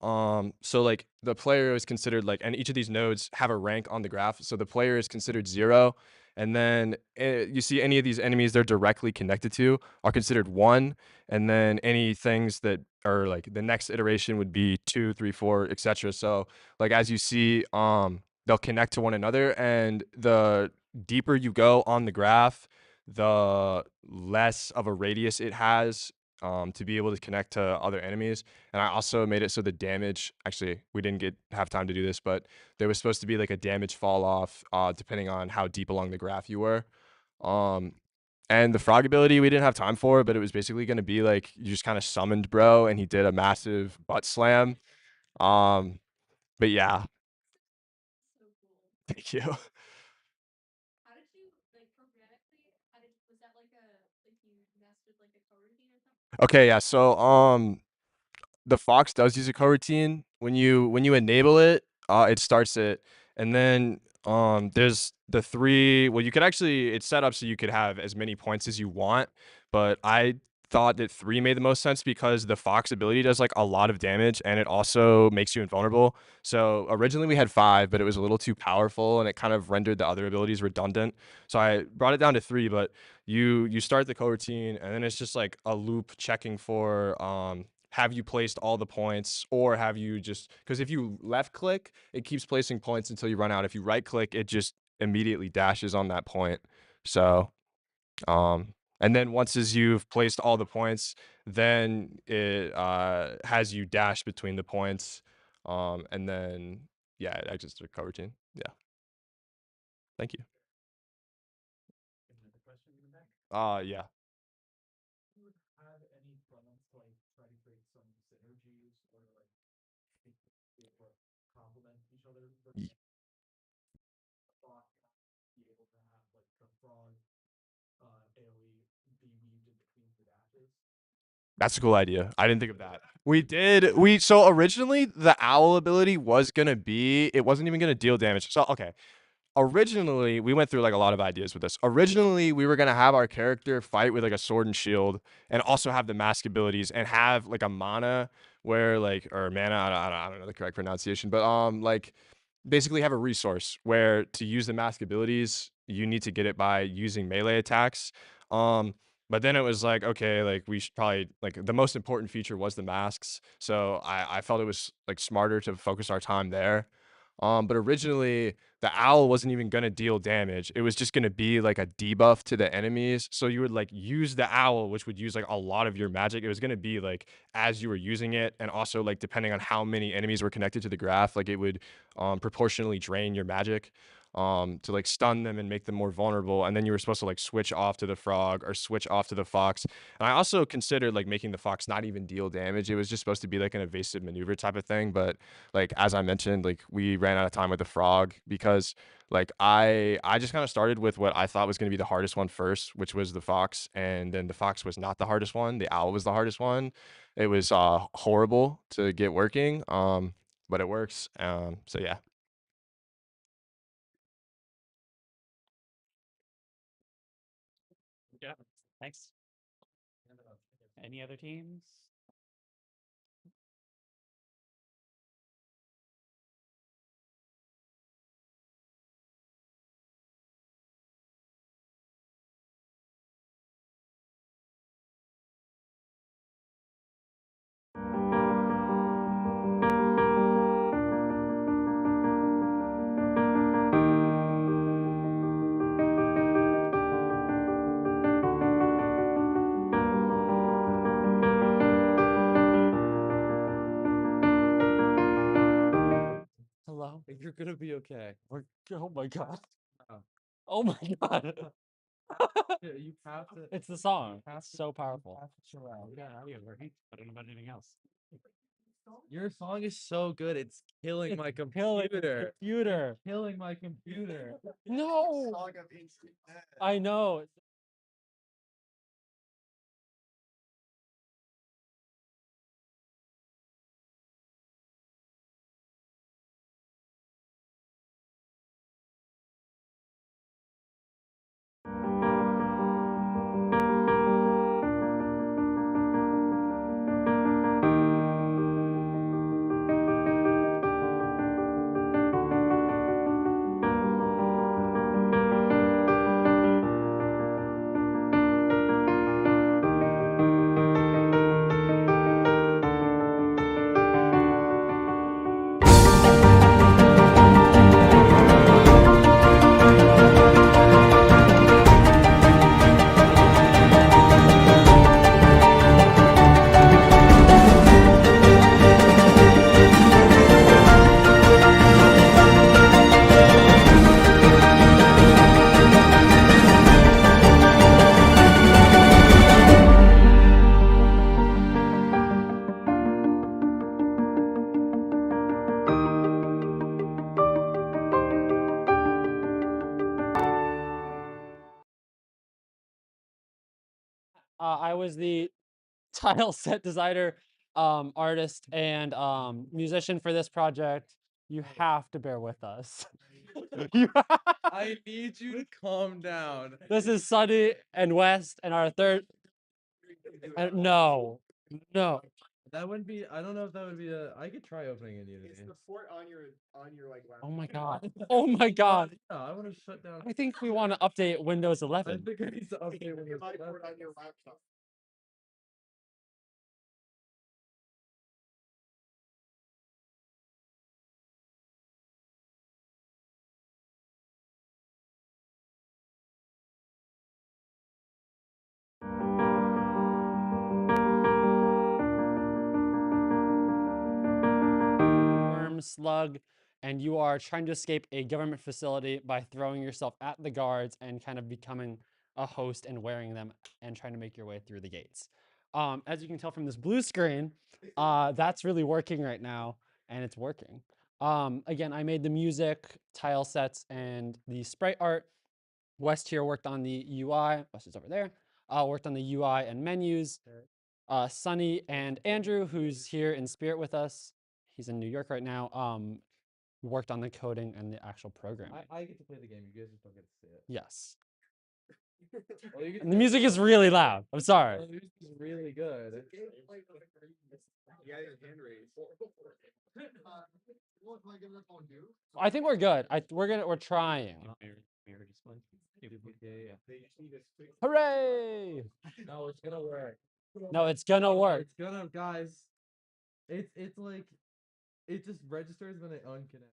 So like the player is considered like, and each of these nodes have a rank on the graph. So the player is considered 0. And then you see any of these enemies they're directly connected to are considered 1. And then any things that are like the next iteration would be 2, 3, 4, etc. So like as you see, they'll connect to one another, and the deeper you go on the graph, the less of a radius it has to be able to connect to other enemies. And I also made it so the damage, actually, we didn't have time to do this, but there was supposed to be like a damage fall off depending on how deep along the graph you were. And the frog ability we didn't have time for, but it was basically going to be like you just kind of summoned bro and he did a massive butt slam. But yeah. Thank you. Okay, yeah. So the Fox does use a coroutine. When you enable it, it starts it, and then there's the three. Well, you could actually it's set up so you could have as many points as you want, but I thought that 3 made the most sense because the Fox ability does like a lot of damage and it also makes you invulnerable. So originally we had 5, but it was a little too powerful and it kind of rendered the other abilities redundant. So I brought it down to 3, but you start the coroutine and then it's just like a loop checking for have you placed all the points or have you just because if you left click it keeps placing points until you run out. If you right click it just immediately dashes on that point. So and then once as you've placed all the points, then it has you dash between the points. And then yeah, it exits the coroutine. Yeah. Thank you. Yeah. Ye- That's a cool idea. I didn't think of that. So originally the owl ability was gonna be it wasn't even gonna deal damage. So okay. Originally, we went through like a lot of ideas with this. Originally, we were gonna have our character fight with like a sword and shield, and also have the mask abilities, and have like a mana where like or mana. I don't know the correct pronunciation, but like basically have a resource where to use the mask abilities, you need to get it by using melee attacks. But then it was like, okay, like we should probably like the most important feature was the masks. So I felt it was like smarter to focus our time there. But originally the owl wasn't even gonna deal damage. It was just gonna be like a debuff to the enemies. So you would like use the owl, which would use like a lot of your magic. It was gonna be like as you were using it, and also like depending on how many enemies were connected to the graph, like it would proportionally drain your magic to like stun them and make them more vulnerable. And then you were supposed to like switch off to the frog or switch off to the fox. And I also considered like making the fox not even deal damage. It was just supposed to be like an evasive maneuver type of thing. But like as I mentioned, like we ran out of time with the frog because like I just kind of started with what I thought was going to be the hardest one first, which was the fox, and then the fox was not the hardest one. The owl was the hardest one. It was horrible to get working, but it works. So yeah. Yeah. Thanks. Any other teams? Hello? You're gonna be okay. Oh my god. Oh my god. Yeah, you have to. It's the song. It's so powerful. Yeah, audio working. I don't know about anything else. Your song is so good. It's killing my Killing computer. computer. Killing my computer. No. I know. I was the tile set designer, artist, and musician for this project. You have to bear with us. I need you to calm down. This is Sunny and West, and our third. No, no. That wouldn't be. I don't know if that would be a. I could try opening in Unity. Is the fort on your like Oh my god. Oh my god. No, I want to shut down. I think we want to update Windows I 11. think I need to update Windows. fort on your laptop? Worm, slug, and you are trying to escape a government facility by throwing yourself at the guards and kind of becoming a host and wearing them and trying to make your way through the gates. As you can tell from this blue screen, that's really working right now, and it's working. Again, I made the music, tile sets, and the sprite art. West here worked on the UI. West is over there. Worked on the UI and menus. Sunny and Andrew, who's here in spirit with us, he's in New York right now, worked on the coding and the actual programming. I get to play the game. You guys just don't get to see it. Yes. Well, you get And the music is really loud. I'm sorry. The music is really good. I think we're good. We're trying. Hooray! No, it's gonna work. No, it's gonna work. It's gonna, guys. It's like it just registers when it unconnects.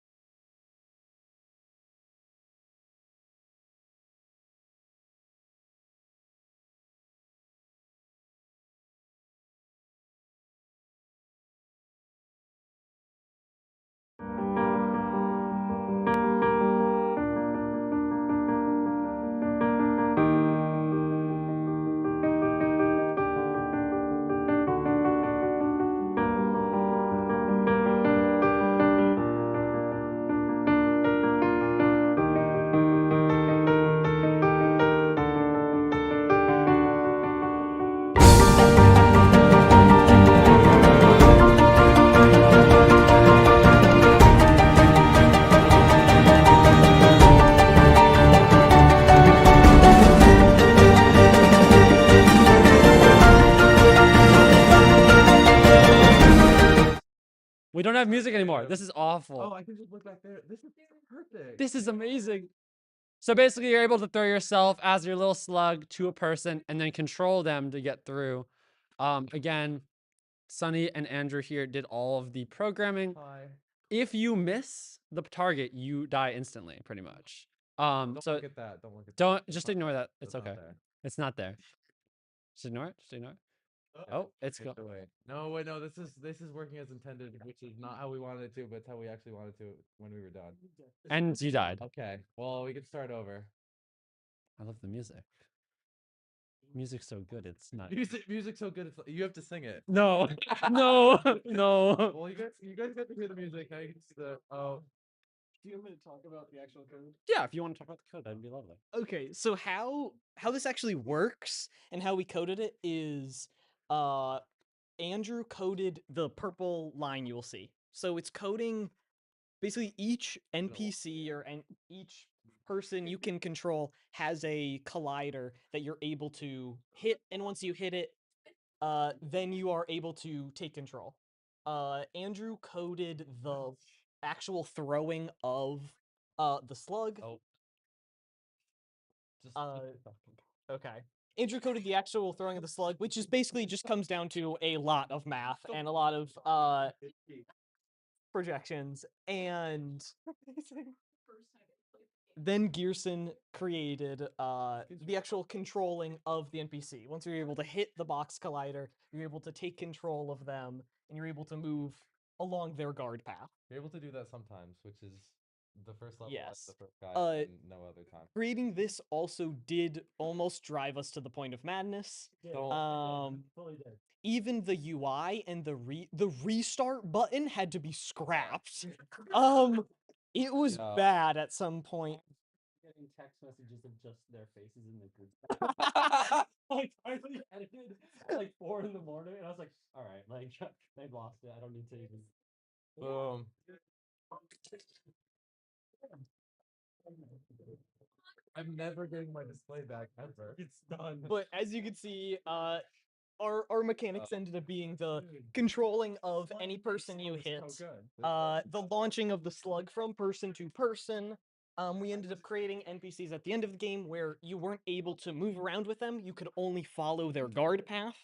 We don't have music anymore. This is awful. Oh, I can just look back there. This is perfect. This is amazing. So basically, you're able to throw yourself as your little slug to a person and then control them to get through. Again, Sunny and Andrew here did all of the programming. Hi. If you miss the target, you die instantly, pretty much. Don't So look at that. Don't look at don't that. just ignore that. It's It's not okay. there. It's not there. Just ignore it. Just ignore it. Oh, it's Take go. it away. No, wait, no. This is working as intended, which is not how we wanted it to, but it's how we actually wanted to when we were done. And you died. Okay. Well, we can start over. I love the music. Music's so good. It's not. Music's so good. It's, you have to sing it. No, no, no. Well, you guys got to hear the music. Now you can see the. Oh. Do you want me to talk about the actual code? Yeah, if you want to talk about the code, that'd be lovely. Okay, so how this actually works and how we coded it is Andrew coded the purple line you will see. So it's coding basically each NPC or each person you can control has a collider that you're able to hit, and once you hit it, then you are able to take control. Andrew coded the actual throwing of the slug. Oh. Okay. Andrew coded the actual throwing of the slug, which is basically just comes down to a lot of math and a lot of projections, and then Gearson created the actual controlling of the NPC. Once you're able to hit the box collider, you're able to take control of them, and you're able to move along their guard path. You're able to do that sometimes, which is the first level. Yes. The first guy, and no other time. Creating this also did almost drive us to the point of madness. Even the UI and the restart button had to be scrapped. It was bad at some point. getting text messages of just their faces in the group. Like finally edited at like 4 in the morning, and I was like, all right, like they've lost it. I don't need to even. Boom. I'm never getting my display back ever. It's done. But as you can see, our mechanics ended up being the controlling of any person you hit, the launching of the slug from person to person. We ended up creating NPCs at the end of the game where you weren't able to move around with them. You could only follow their guard path.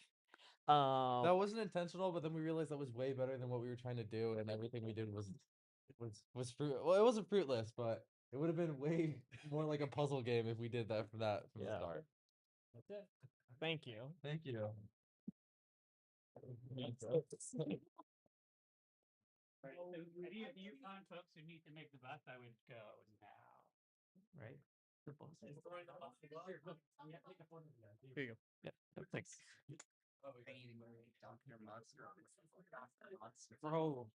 That wasn't intentional, but then we realized that was way better than what we were trying to do, and everything we did was fruit. Well, it wasn't fruitless, but it would have been way more like a puzzle game if we did that from the start. That's it. Thank you. Thank you. Any of you folks who need to make the bus, I would go now. Right? The bus is throwing the bus. Here you go. Yeah, thanks. Bro.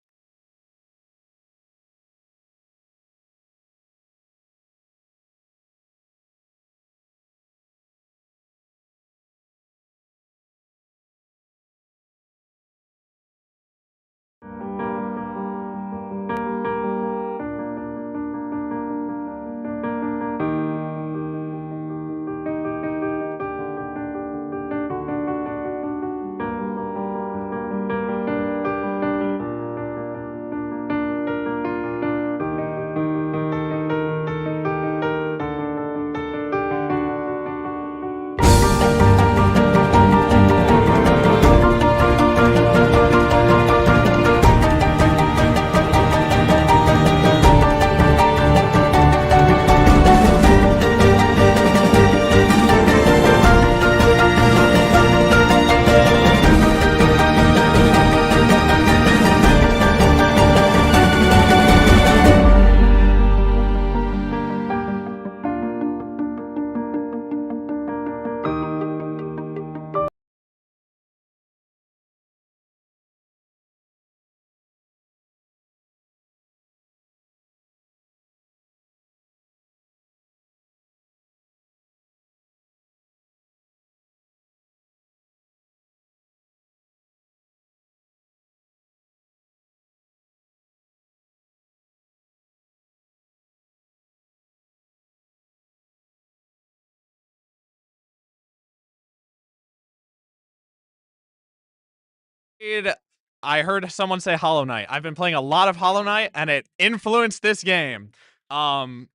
I heard someone say Hollow Knight. I've been playing a lot of Hollow Knight, and it influenced this game. I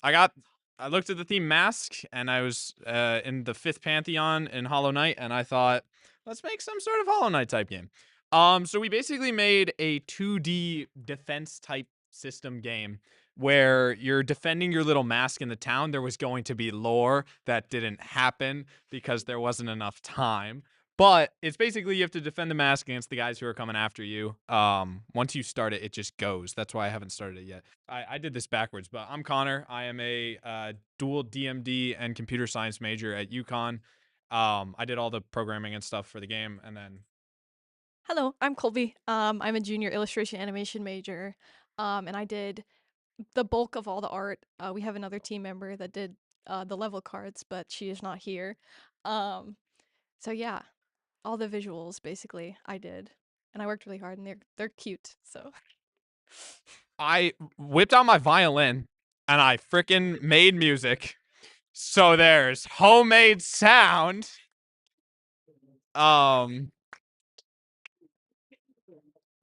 looked at the theme Mask, and I was in the 5th Pantheon in Hollow Knight, and I thought, let's make some sort of Hollow Knight type game. So we basically made a 2D defense type system game where you're defending your little mask in the town. There was going to be lore that didn't happen because there wasn't enough time. But it's basically you have to defend the mask against the guys who are coming after you. Once you start it, it just goes. That's why I haven't started it yet. I did this backwards, but I'm Connor. I am a dual DMD and computer science major at UConn. I did all the programming and stuff for the game, and then Hello, I'm Colby. I'm a junior illustration animation major, and I did the bulk of all the art. We have another team member that did the level cards, but she is not here. So yeah, all the visuals basically I did, and I worked really hard, and they're cute. So I whipped out my violin and I frickin' made music. So there's homemade sound.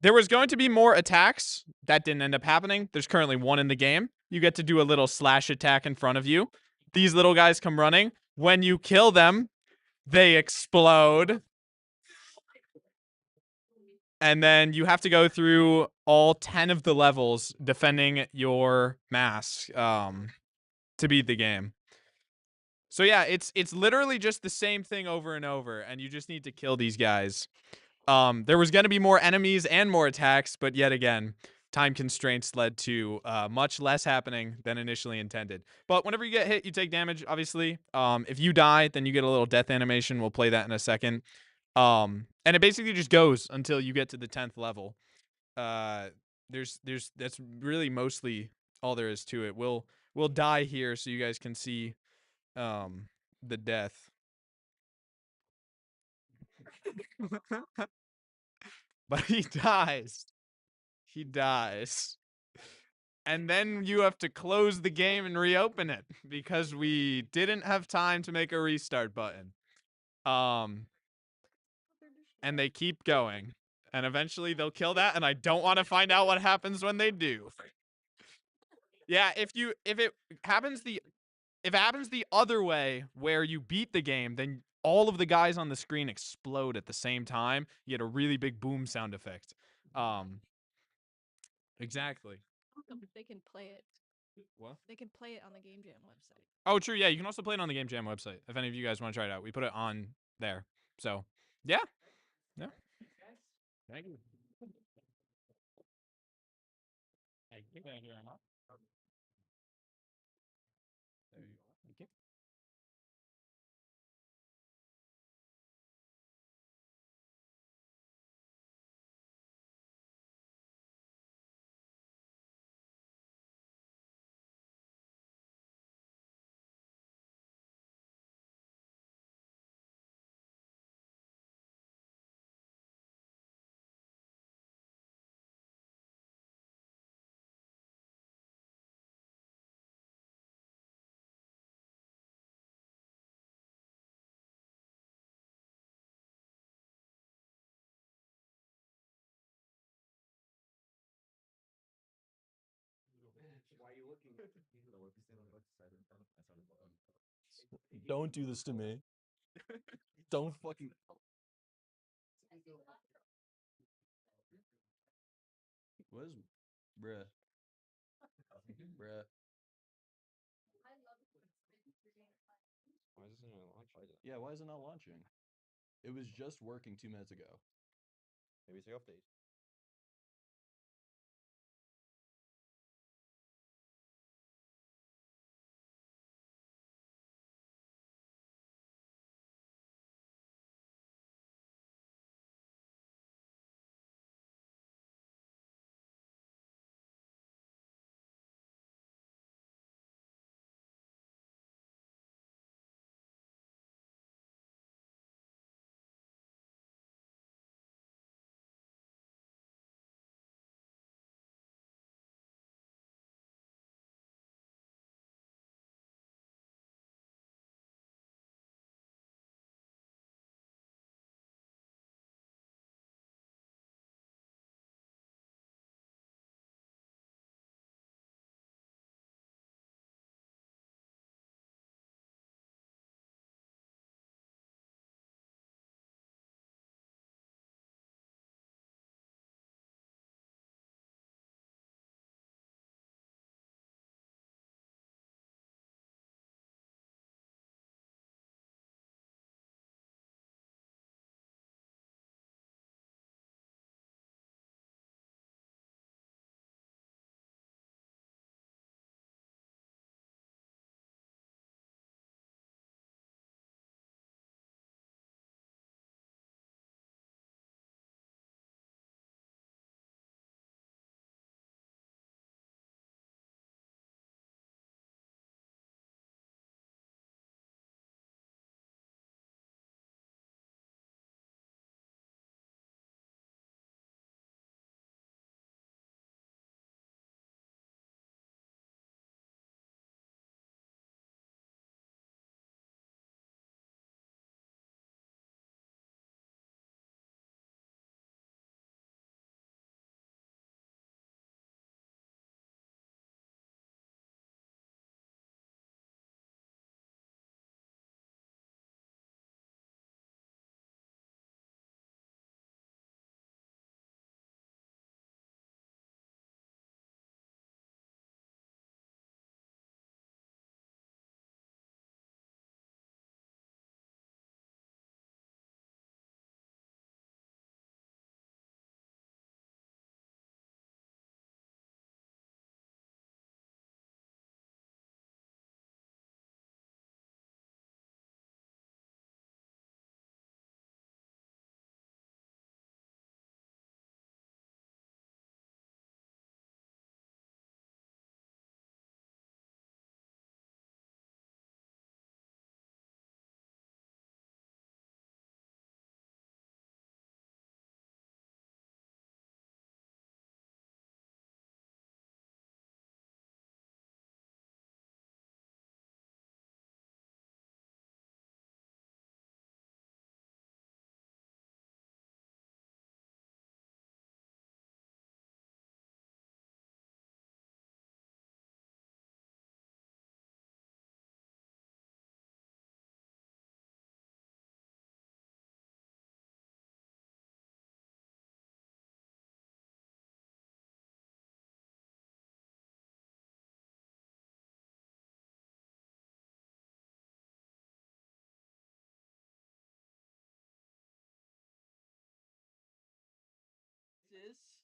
There was going to be more attacks. That didn't end up happening. There's currently one in the game. You get to do a little slash attack in front of you. These little guys come running. When you kill them, they explode. And then you have to go through all 10 of the levels defending your mask to beat the game. So yeah, it's literally just the same thing over and over, and you just need to kill these guys. There was going to be more enemies and more attacks, but yet again, time constraints led to much less happening than initially intended. But whenever you get hit, you take damage, obviously. If you die, then you get a little death animation. We'll play that in a second. And it basically just goes until you get to the 10th level. That's really mostly all there is to it. We'll will die here so you guys can see the death. But he dies. He dies. And then you have to close the game and reopen it because we didn't have time to make a restart button. And they keep going. And eventually they'll kill that, and I don't want to find out what happens when they do. Yeah, if it happens the other way where you beat the game, then all of the guys on the screen explode at the same time. You get a really big boom sound effect. Exactly. They can play it. What? They can play it on the Game Jam website. Oh, true. Yeah, you can also play it on the Game Jam website if any of you guys want to try it out. We put it on there. So, yeah. Yeah. Thank you. Thank you very much. There you go. Thank you. Why are you looking? Don't do this to me. Don't fucking. What is, bruh? Bruh. Why is this not launching? Yeah, why is it not launching? It was just working 2 minutes ago. Maybe it's the update.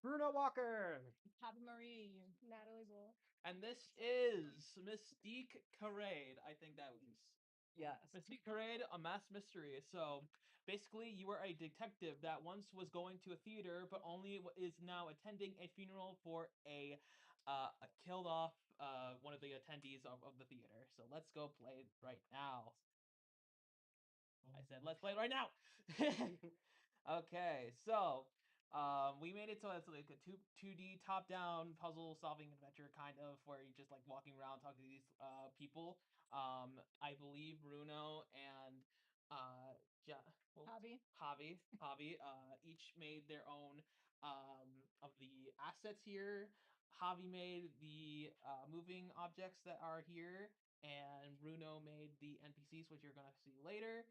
Bruno Walker. Papa Marie. Natalie Bull. And this is Mystique Parade. I think that was. Yes. Mystique Parade, a mass mystery. So basically, you were a detective that once was going to a theater, but only is now attending a funeral for a killed off one of the attendees of the theater. So let's go play it right now. I said, let's play it right now. Okay, so we made it so it's like a 2D top-down puzzle solving adventure kind of where you're just like walking around talking to these people. I believe Bruno and Javi each made their own of the assets here. Javi made the moving objects that are here, and Bruno made the NPCs, which you're gonna see later.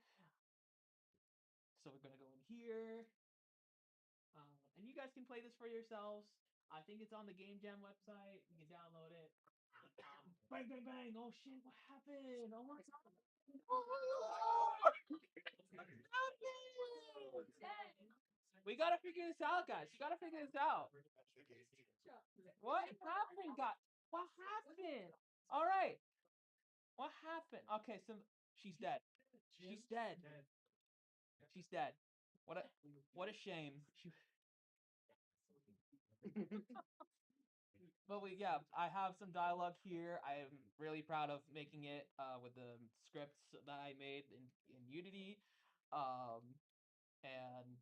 So we're gonna go in here, and you guys can play this for yourselves. I think it's on the Game Jam website. You can download it. Bang, bang, bang! Oh shit! What happened? Oh my god! We gotta figure this out, guys. You gotta figure this out. What happened, guys? What happened? All right. What happened? Okay, so she's dead. She's dead. She's dead. What a shame. But I have some dialogue here. I am really proud of making it with the scripts that I made in Unity. And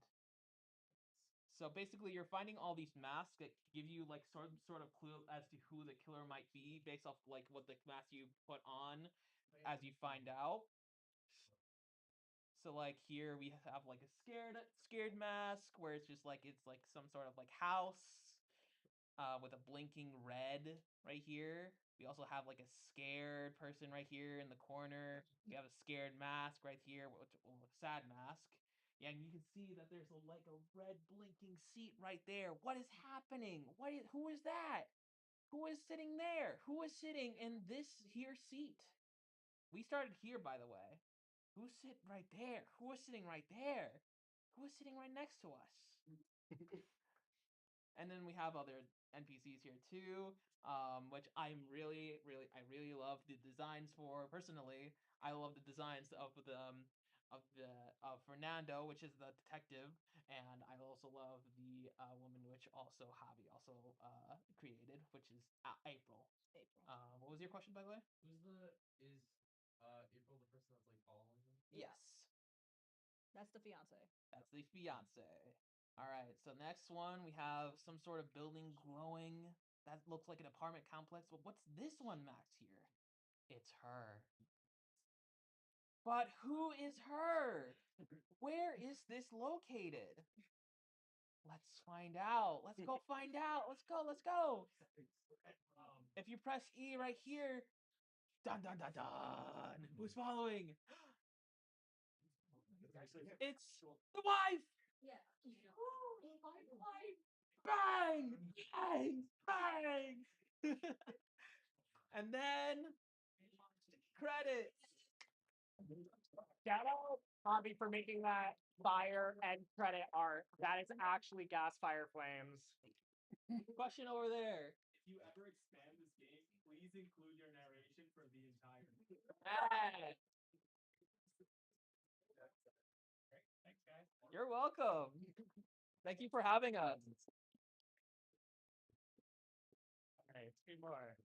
so basically you're finding all these masks that give you like sort of clue as to who the killer might be based off like what the mask you put on as you find out. So like here we have like a scared mask where it's just like it's like some sort of like house with a blinking red right here. We also have like a scared person right here in the corner. We have a scared mask right here, with a sad mask. Yeah, and you can see that there's like a red blinking seat right there. What is happening? Who is that? Who is sitting there? Who is sitting in this here seat? We started here, by the way. Who's sitting right there? Who is sitting right there? Who is sitting right next to us? And then we have other NPCs here too, which I really love the designs for. Personally, I love the designs of Fernando, which is the detective, and I also love the woman, which also Javi also created, which is April. What was your question, by the way? Is April the person that's like following them? Yes. That's the fiance. That's the fiance. All right, so next one, we have some sort of building glowing. That looks like an apartment complex. Well, what's this one, Max, here? It's her. But who is her? Where is this located? Let's find out. Let's go find out. Let's go. If you press E right here, dun dun dun dun. Who's following? It's the wife. Yeah. Bang! Bang! Bang! And then credits. Shout out Bobby for making that fire and credit art. That is actually gas fire flames. Question over there. If you ever expand this game, please include your narration for the entire game. Hey. Thanks, guys. You're welcome. Thank you for having us. All right, two more.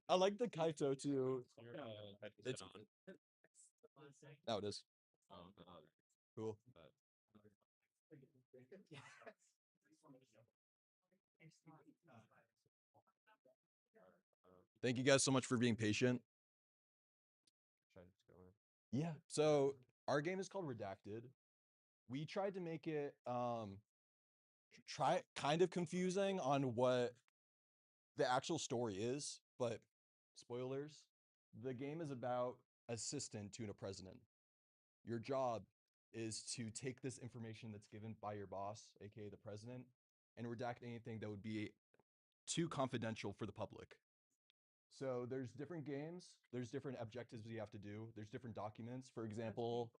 I like the Kaito too. It's on. now it is. Oh, Cool. Thank you guys so much for being patient. Yeah, so our game is called Redacted. We tried to make it try kind of confusing on what the actual story is, but spoilers, the game is about assistant to a president. Your job is to take this information that's given by your boss, aka the president, and redact anything that would be too confidential for the public. So there's different games, there's different objectives you have to do, there's different documents. For example,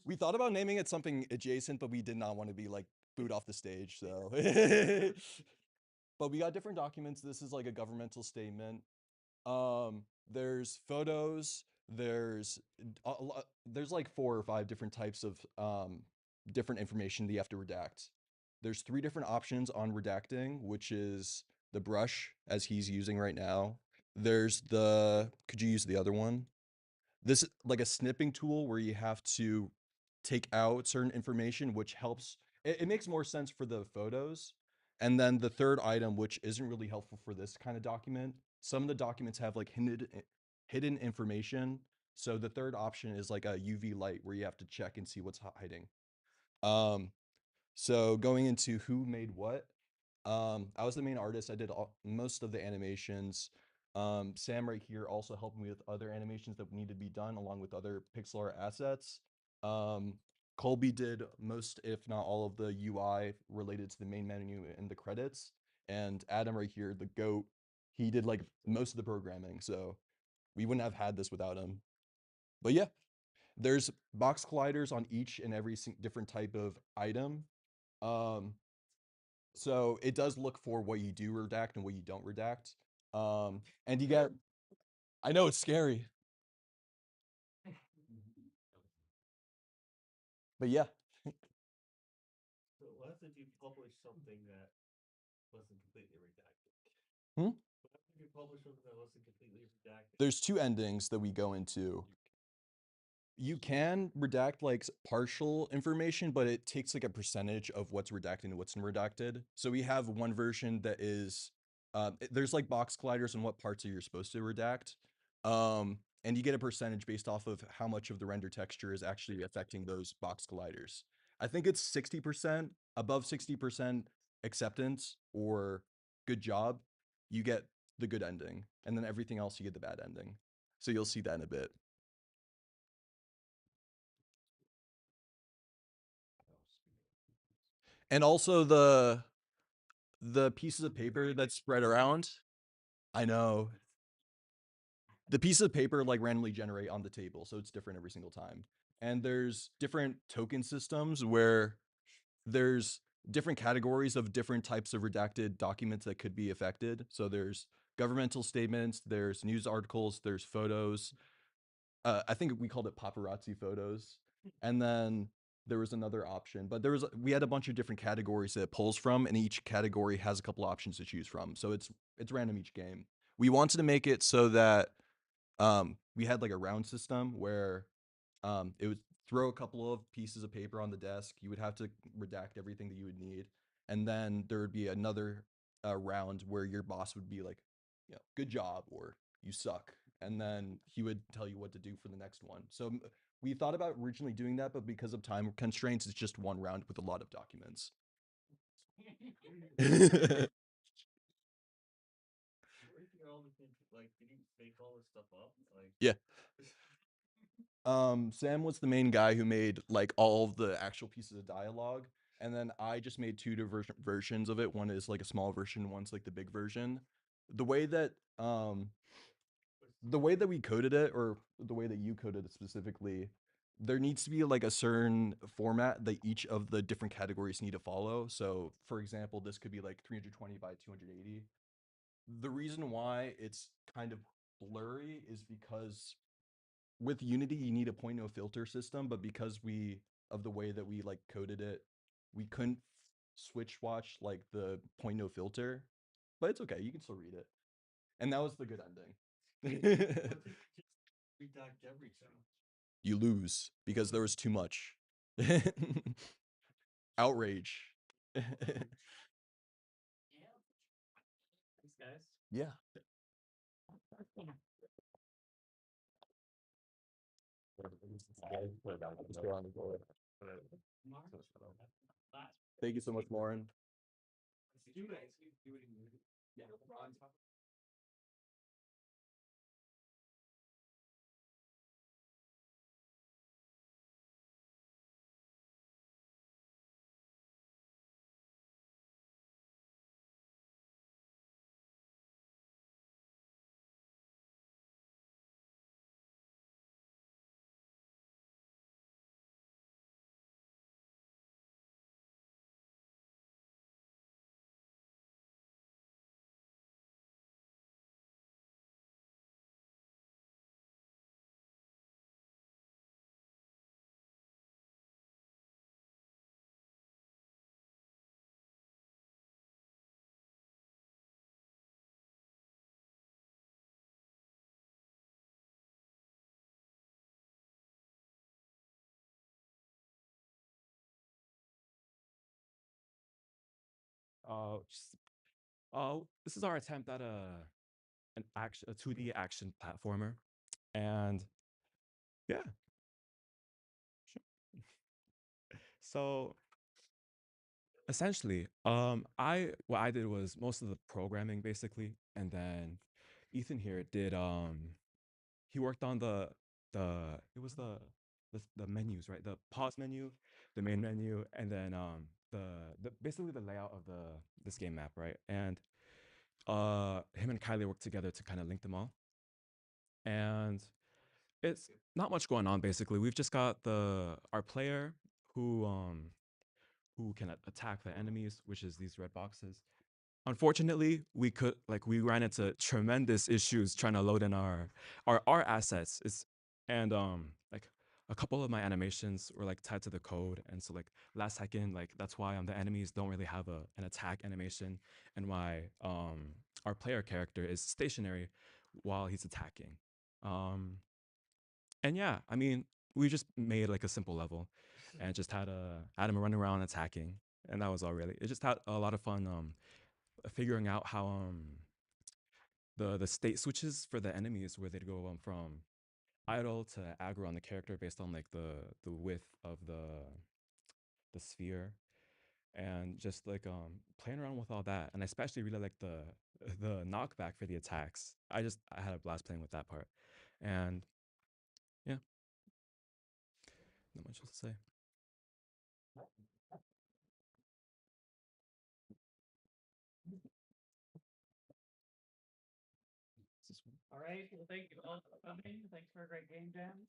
we thought about naming it something adjacent, but we did not want to be like booed off the stage. So, but we got different documents. This is like a governmental statement. There's photos. There's there's like 4 or 5 different types of different information that you have to redact. There's 3 different options on redacting, which is the brush as he's using right now. There's the, could you use the other one? This is like a snipping tool where you have to take out certain information, which helps. It makes more sense for the photos. And then the third item, which isn't really helpful for this kind of document, some of the documents have like hidden information. So the third option is like a UV light where you have to check and see what's hiding. So going into who made what, I was the main artist. I did most of the animations. Sam right here also helped me with other animations that need to be done along with other pixel art assets. Colby did most, if not all, of the UI related to the main menu and the credits. And Adam right here, the GOAT, he did like most of the programming. So we wouldn't have had this without him. But yeah, there's box colliders on each and every different type of item. So it does look for what you do redact and what you don't redact. And you get, I know it's scary. But yeah. So what if you publish something that wasn't completely redacted? Hmm? What if you publish something that wasn't completely redacted? There's 2 endings that we go into. You can redact like partial information, but it takes like a percentage of what's redacted and what's redacted. So we have one version that is, there's like box colliders and what parts are you supposed to redact. And you get a percentage based off of how much of the render texture is actually affecting those box colliders. I think it's 60%, above 60% acceptance or good job, you get the good ending. And then everything else, you get the bad ending. So you'll see that in a bit. And also the pieces of paper that's spread around. I know. The pieces of paper like randomly generate on the table, so it's different every single time. And there's different token systems where there's different categories of different types of redacted documents that could be affected. So there's governmental statements, there's news articles, there's photos. I think we called it paparazzi photos. And then there was another option, but we had a bunch of different categories that it pulls from, and each category has a couple options to choose from. So it's random each game. We wanted to make it so that we had like a round system where it would throw a couple of pieces of paper on the desk. You would have to redact everything that you would need. And then there would be another round where your boss would be like, you know, good job, or you suck. And then he would tell you what to do for the next one. So we thought about originally doing that, but because of time constraints, it's just one round with a lot of documents. Like, did you make all this stuff up? Like, yeah. Sam was the main guy who made like all of the actual pieces of dialogue, and then I just made 2 different versions of it. One is like a small version, one's like the big version. The way that we coded it, or the way that you coded it specifically, there needs to be like a certain format that each of the different categories need to follow. So for example, this could be like 320 by 280. The reason why it's kind of blurry is because with Unity, you need a point no filter system, but because of the way that we like coded it, we couldn't switch watch like the point no filter, but it's okay. You can still read it. And that was the good ending. redact everything. you lose because there was too much. Outrage. Thanks, guys. Yeah. Thank you so much, Lauren. This is our attempt at a 2D action platformer, and yeah. So essentially, what I did was most of the programming basically, and then Ethan here did he worked on the menus, right? The pause menu, the main menu, and then the basically the layout of this game map, right? And him and Kylie worked together to kind of link them all. And it's not much going on basically. We've just got our player who can attack the enemies, which is these red boxes. Unfortunately, we ran into tremendous issues trying to load in our assets. And like a couple of my animations were like tied to the code, and so like last second, like that's why the enemies don't really have an attack animation, and why our player character is stationary while he's attacking. And yeah, I mean, we just made like a simple level, and just had him running around attacking, and that was all really. It just had a lot of fun figuring out how the state switches for the enemies, where they'd go from idle to aggro on the character based on like the width of the sphere, and just like playing around with all that. And I especially really like the knockback for the attacks. I had a blast playing with that part, and yeah, not much else to say. All right. Well, thank you all for coming. Thanks for a great game jam.